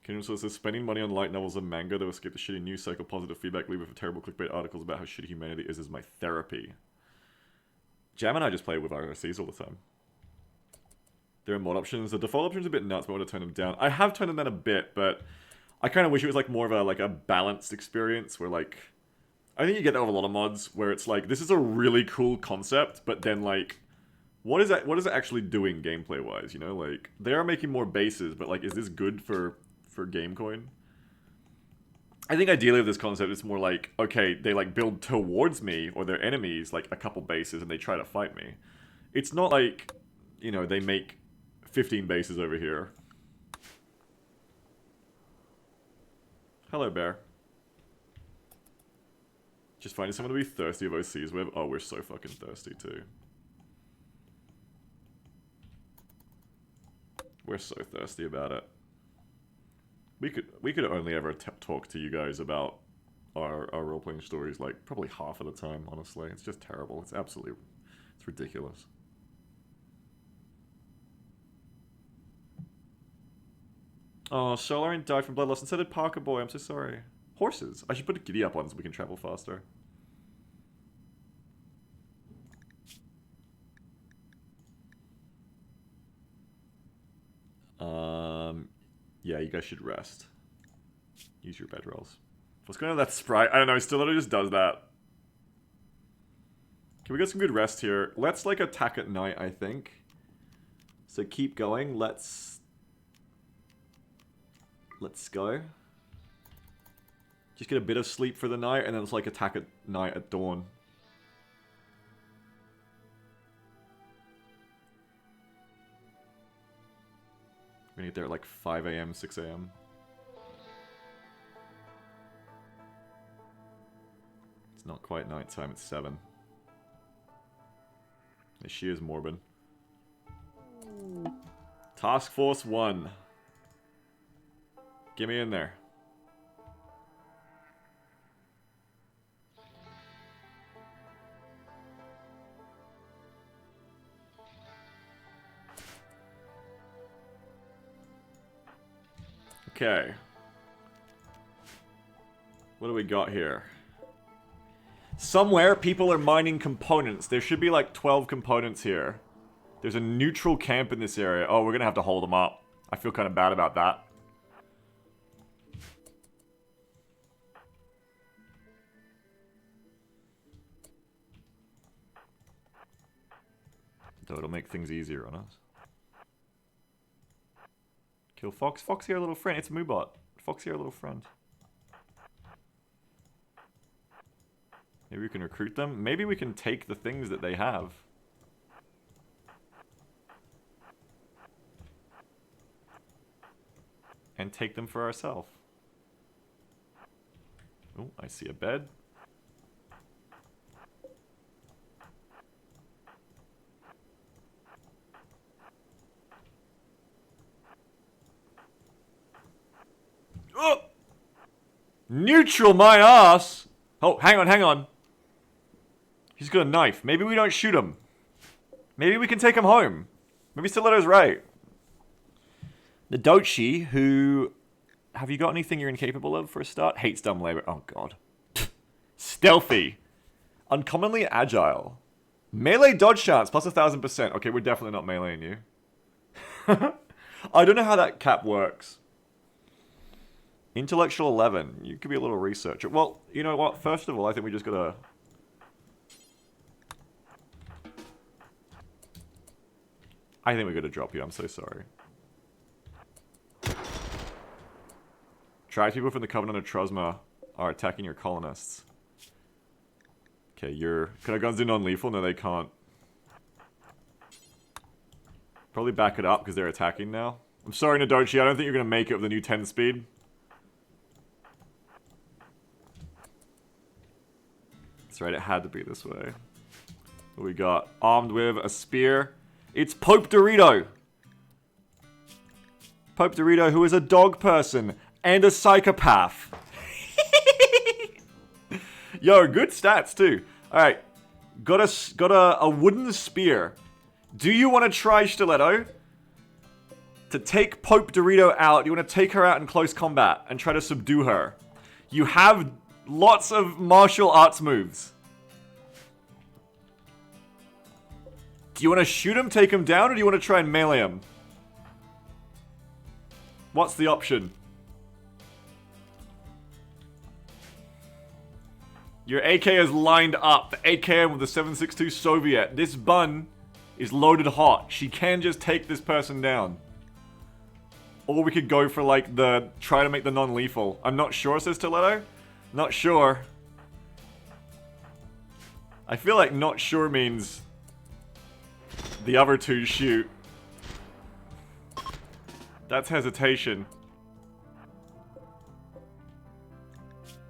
Kingdom Source says, spending money on light novels and manga that will skip the shitty news cycle, positive feedback, leave with terrible clickbait articles about how shitty humanity is my therapy. Jam and I just play with ROCs all the time. There are mod options. The default option's a bit nuts, but I want to turn them down. I have turned them down a bit, but I kind of wish it was more of a balanced experience where I think you get that with a lot of mods where it's this is a really cool concept, but then what is it actually doing gameplay wise, you know? They are making more bases, but is this good for Gamecoin? I think ideally with this concept it's more okay, they build towards me or their enemies a couple bases and they try to fight me. It's not you know, they make 15 bases over here. Hello, bear. Just finding someone to be thirsty of OCs with. Oh, we're so fucking thirsty too. We're so thirsty about it. We could only ever talk to you guys about our role-playing stories probably half of the time, honestly. It's just terrible. It's absolutely... It's ridiculous. Oh, Solarin died from blood loss, and so did Parker Boy. I'm so sorry. Horses. I should put a giddy up on so we can travel faster. Yeah, you guys should rest. Use your bedrolls. What's going on with that sprite? I don't know, still literally just does that. Can we get some good rest here? Let's attack at night, I think. So keep going. Let's go. Just get a bit of sleep for the night, and then it's attack at night at dawn. gonna get there at like 5 a.m., 6 a.m. It's not quite nighttime, it's 7. She is morbid. Task Force 1. Get me in there. Okay. What do we got here? Somewhere people are mining components. There should be like 12 components here. There's a neutral camp in this area. Oh, we're gonna have to hold them up. I feel kind of bad about that. Though it'll make things easier on us. Kill Fox. Foxy, our little friend. It's Moobot. Foxy, our little friend. Maybe we can recruit them. Maybe we can take the things that they have. And take them for ourselves. Oh, I see a bed. Oh! Neutral my ass! Oh, hang on, hang on. He's got a knife. Maybe we don't shoot him. Maybe we can take him home. Maybe Stiletto's right. The Dochi, who... Have you got anything you're incapable of for a start? Hates dumb labor. Oh, God. Stealthy. Uncommonly agile. Melee dodge chance, plus 1,000%. Okay, we're definitely not meleeing you. I don't know how that cap works. Intellectual 11. You could be a little researcher. Well, you know what? First of all, I think we just gotta... I think we gotta drop you. I'm so sorry. Tribespeople from the Covenant of Trosma are attacking your colonists. Okay, Can our guns do non-lethal? No, they can't. Probably back it up because they're attacking now. I'm sorry, Nadochi. I don't think you're gonna make it with the new 10 speed. That's right, it had to be this way. What we got? Armed with a spear. It's Pope Dorito! Pope Dorito, who is a dog person and a psychopath. Yo, good stats too. Alright, got a wooden spear. Do you want to try, Stiletto, to take Pope Dorito out? You want to take her out in close combat and try to subdue her? You have lots of martial arts moves. Do you want to shoot him, take him down, or do you want to try and melee him? What's the option? Your AK is lined up. The AKM with the 7.62 Soviet. This bun is loaded hot. She can just take this person down. Or we could go for like try to make the non-lethal. I'm not sure, says Stiletto. Not sure. I feel like not sure means the other two shoot. That's hesitation.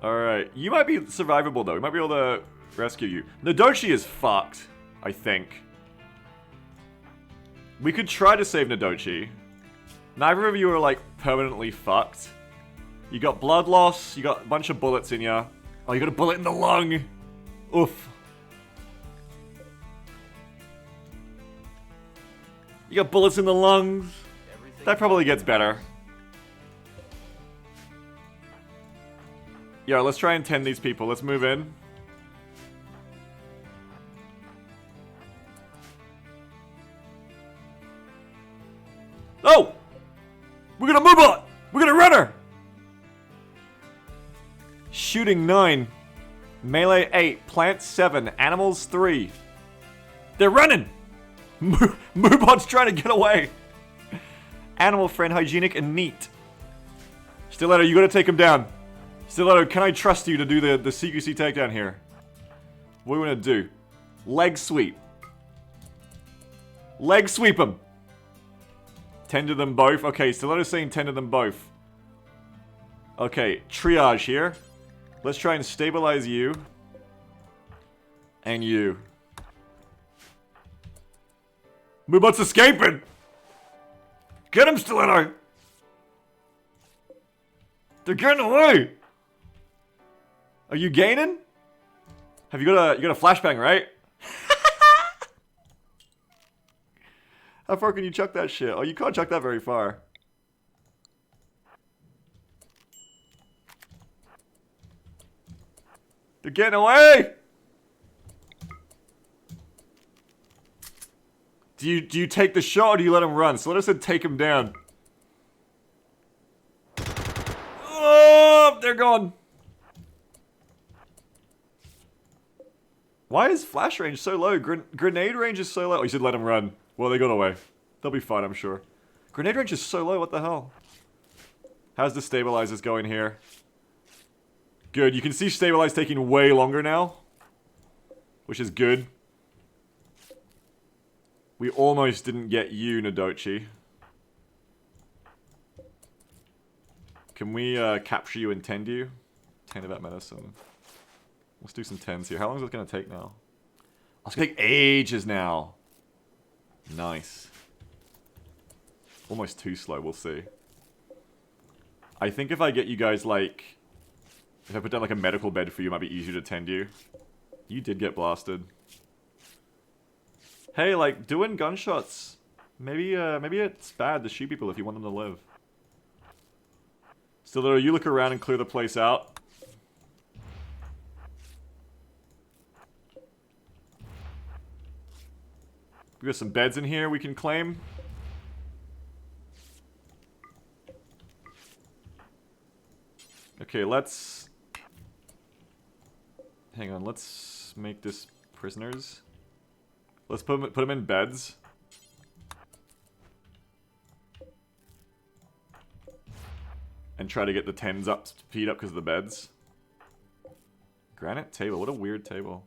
Alright, you might be survivable though. We might be able to rescue you. Nadochi is fucked, I think. We could try to save Nadochi. Neither of you are like permanently fucked. You got blood loss, you got a bunch of bullets in ya. Oh, you got a bullet in the lung. Oof. You got bullets in the lungs. That probably gets better. Yo, let's try and tend these people. Let's move in. Oh! We're gonna move on! We're gonna run her! Shooting 9. Melee 8. Plant 7. Animals 3. They're running! Moobot's trying to get away. Animal friend, hygienic, and neat. Stiletto, you gotta take him down. Stiletto, can I trust you to do the CQC takedown here? What do we want to do? Leg sweep. Leg sweep him. Tend to them both. Okay, Stiletto's saying tend to them both. Okay, triage here. Let's try and stabilize you. And you. Moobot's escaping! Get him, Stiletto! They're getting away! Are you gaining? Have you got a flashbang, right? How far can you chuck that shit? Oh, you can't chuck that very far. They're getting away! Do you take the shot or do you let him run? So let us take him down. Oh, they're gone. Why is flash range so low? Grenade range is so low. Oh, you should let him run. Well, they got away. They'll be fine, I'm sure. Grenade range is so low, what the hell? How's the stabilizers going here? Good, you can see stabilize taking way longer now. Which is good. We almost didn't get you, Nadochi. Can we capture you and tend you? 10 of that medicine. Let's do some 10s here. How long is it going to take now? Oh, it's going to take ages now. Nice. Almost too slow, we'll see. I think if I get you guys, like... If I put down, like, a medical bed for you, it might be easier to tend you. You did get blasted. Hey, like, doing gunshots. Maybe it's bad to shoot people if you want them to live. Stiletto, you look around and clear the place out. We got some beds in here we can claim. Okay, let's... Hang on, let's make this prisoners. Let's put them in beds. And try to get the 10s up, speed up because of the beds. Granite table, what a weird table.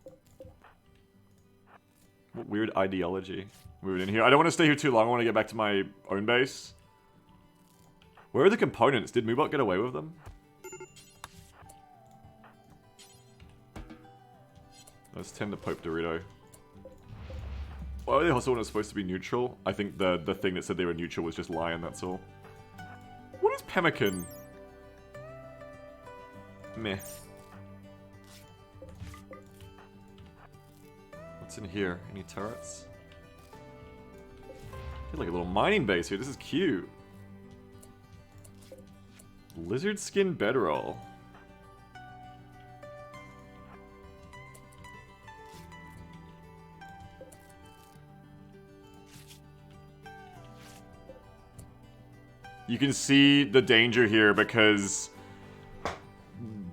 What weird ideology. Move it in here. I don't want to stay here too long, I want to get back to my own base. Where are the components? Did Moobot get away with them? Let's tend to Pope Dorito. Why were they also supposed to be neutral? I think the thing that said they were neutral was just lying, that's all. What is pemmican? Meh. What's in here? Any turrets? Got like a little mining base here. This is cute. Lizard skin bedroll. You can see the danger here because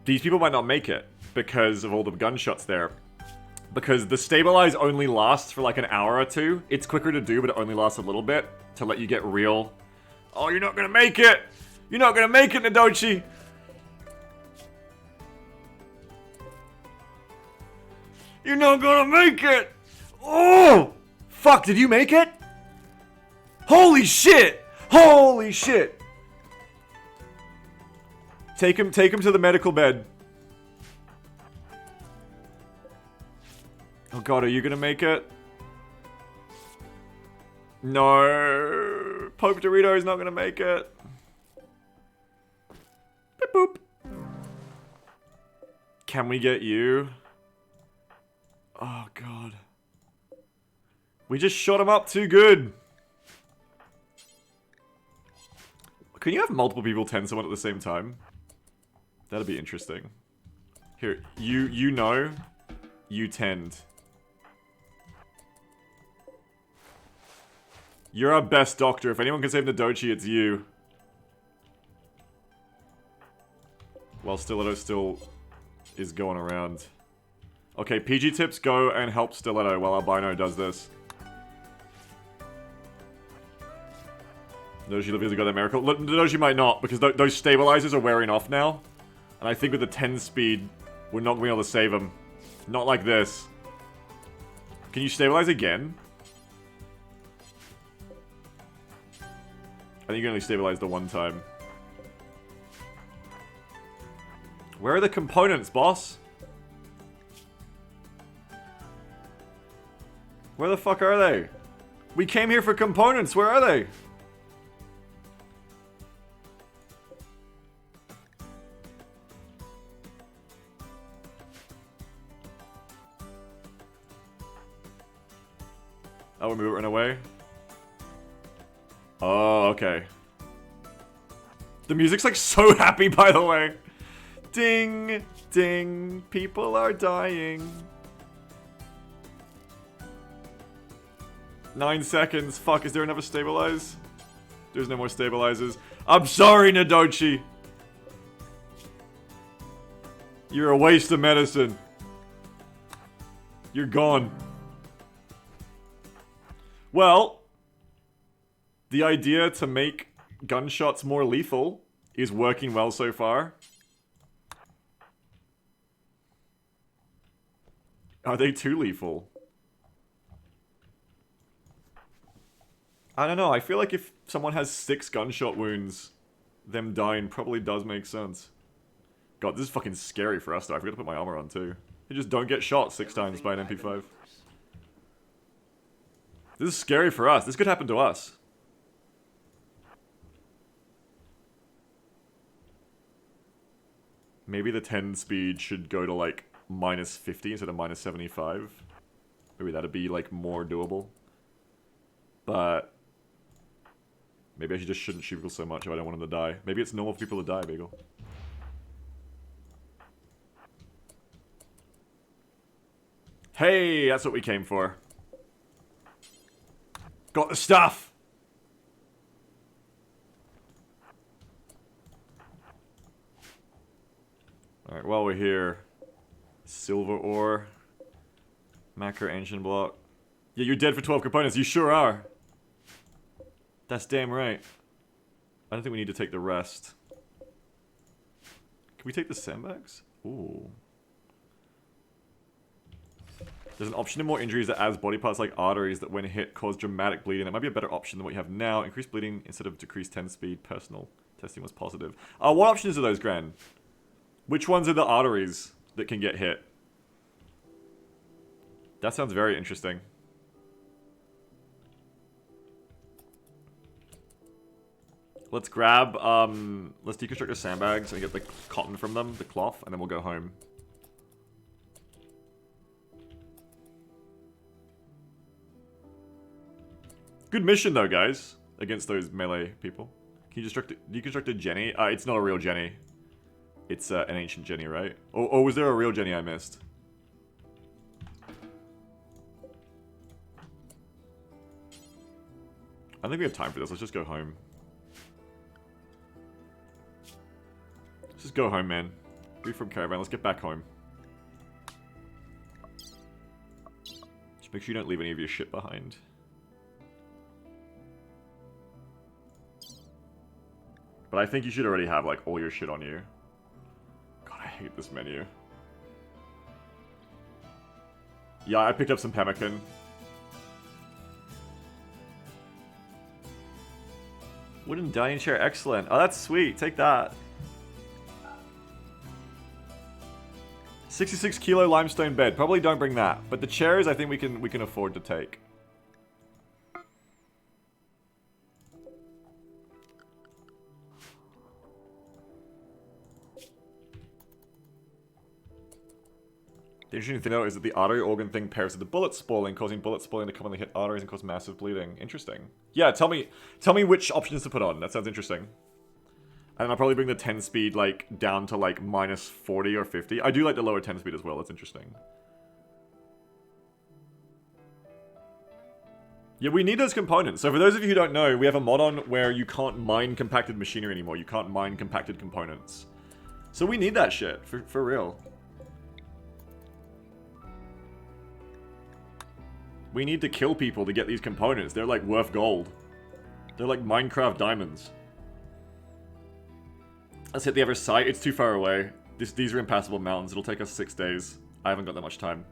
these people might not make it because of all the gunshots there. Because the stabilize only lasts for like an hour or two. It's quicker to do, but it only lasts a little bit to let you get real. Oh, you're not gonna make it! You're not gonna make it, Nadochi! You're not gonna make it! Oh! Fuck, did you make it? Holy shit! Holy shit! Take him to the medical bed. Oh god, are you gonna make it? No! Pope Dorito is not gonna make it. Beep boop. Can we get you? Oh god. We just shot him up too good. Can you have multiple people tend someone at the same time? That'd be interesting. Here, you know, you tend. You're our best doctor. If anyone can save Nadochi, it's you. While Stiletto still is going around. Okay, PG Tips, go and help Stiletto while Albino does this. Nadochi has got that miracle. Nadochi might not, because those stabilizers are wearing off now. And I think with the 10 speed, we're not going to be able to save them. Not like this. Can you stabilize again? think you can only stabilize the one time. Where are the components, boss? Where the fuck are they? We came here for components, where are they? Oh, we're moving away? Oh, okay. The music's like so happy, by the way. Ding, ding, people are dying. 9 seconds. Fuck, is there another stabilize? There's no more stabilizers. I'm sorry, Nadochi. You're a waste of medicine. You're gone. Well, the idea to make gunshots more lethal is working well so far. Are they too lethal? I don't know, I feel like if someone has 6 gunshot wounds, them dying probably does make sense. God, this is fucking scary for us though, I forgot to put my armor on too. You just don't get shot 6 times by an MP5. This is scary for us, this could happen to us. Maybe the 10 speed should go to like -50 instead of -75. Maybe that'd be like more doable. But maybe I just shouldn't shoot people so much if I don't want them to die. Maybe it's normal for people to die, Bagel. Hey, that's what we came for. Got the stuff! Alright, while we're here, silver ore, macro engine block. Yeah, you're dead for 12 components, you sure are! That's damn right. I don't think we need to take the rest. Can we take the sandbags? Ooh. There's an option in more injuries that adds body parts like arteries that when hit cause dramatic bleeding. It might be a better option than what you have now. Increased bleeding instead of decreased 10 speed. Personal testing was positive. What options are those, Gran? Which ones are the arteries that can get hit? That sounds very interesting. Let's grab, let's deconstruct the sandbags and get the cotton from them, the cloth, and then we'll go home. Good mission though, guys, against those melee people. Can you deconstruct a Jenny? It's not a real Jenny. It's an ancient Jenny, right? Or was there a real Jenny I missed? I don't think we have time for this. Let's just go home. Let's just go home, man. Free from caravan. Let's get back home. Just make sure you don't leave any of your shit behind. But I think you should already have, like, all your shit on you. God, I hate this menu. Yeah, I picked up some pemmican. Wooden dining chair, excellent. Oh, that's sweet. Take that. 66 kilo limestone bed. Probably don't bring that. But the chairs, I think we can afford to take. The interesting thing though is that the artery organ thing pairs with the bullet spoiling, causing bullet spoiling to commonly hit arteries and cause massive bleeding. Interesting. Yeah, tell me which options to put on. That sounds interesting. And I'll probably bring the 10 speed like down to like -40 or 50. I do like the lower 10 speed as well. That's interesting. Yeah, we need those components. So for those of you who don't know, we have a mod on where you can't mine compacted machinery anymore. You can't mine compacted components. So we need that shit for real. We need to kill people to get these components. They're like worth gold. They're like Minecraft diamonds. Let's hit the other site. It's too far away. These are impassable mountains. It'll take us 6 days. I haven't got that much time.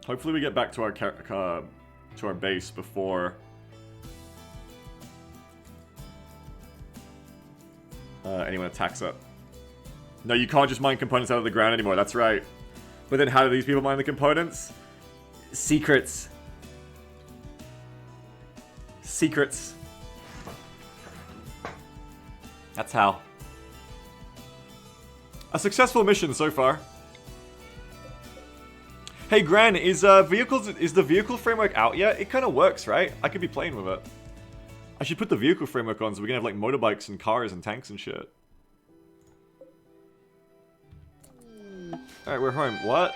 Hopefully we get back to our to our base before anyone attacks it. No, you can't just mine components out of the ground anymore. That's right. But then how do these people mine the components? Secrets. Secrets. That's how. A successful mission so far. Hey Gran, is the vehicle framework out yet? It kind of works, right? I could be playing with it. I should put the vehicle framework on so we can have like motorbikes and cars and tanks and shit. Alright, we're home. What?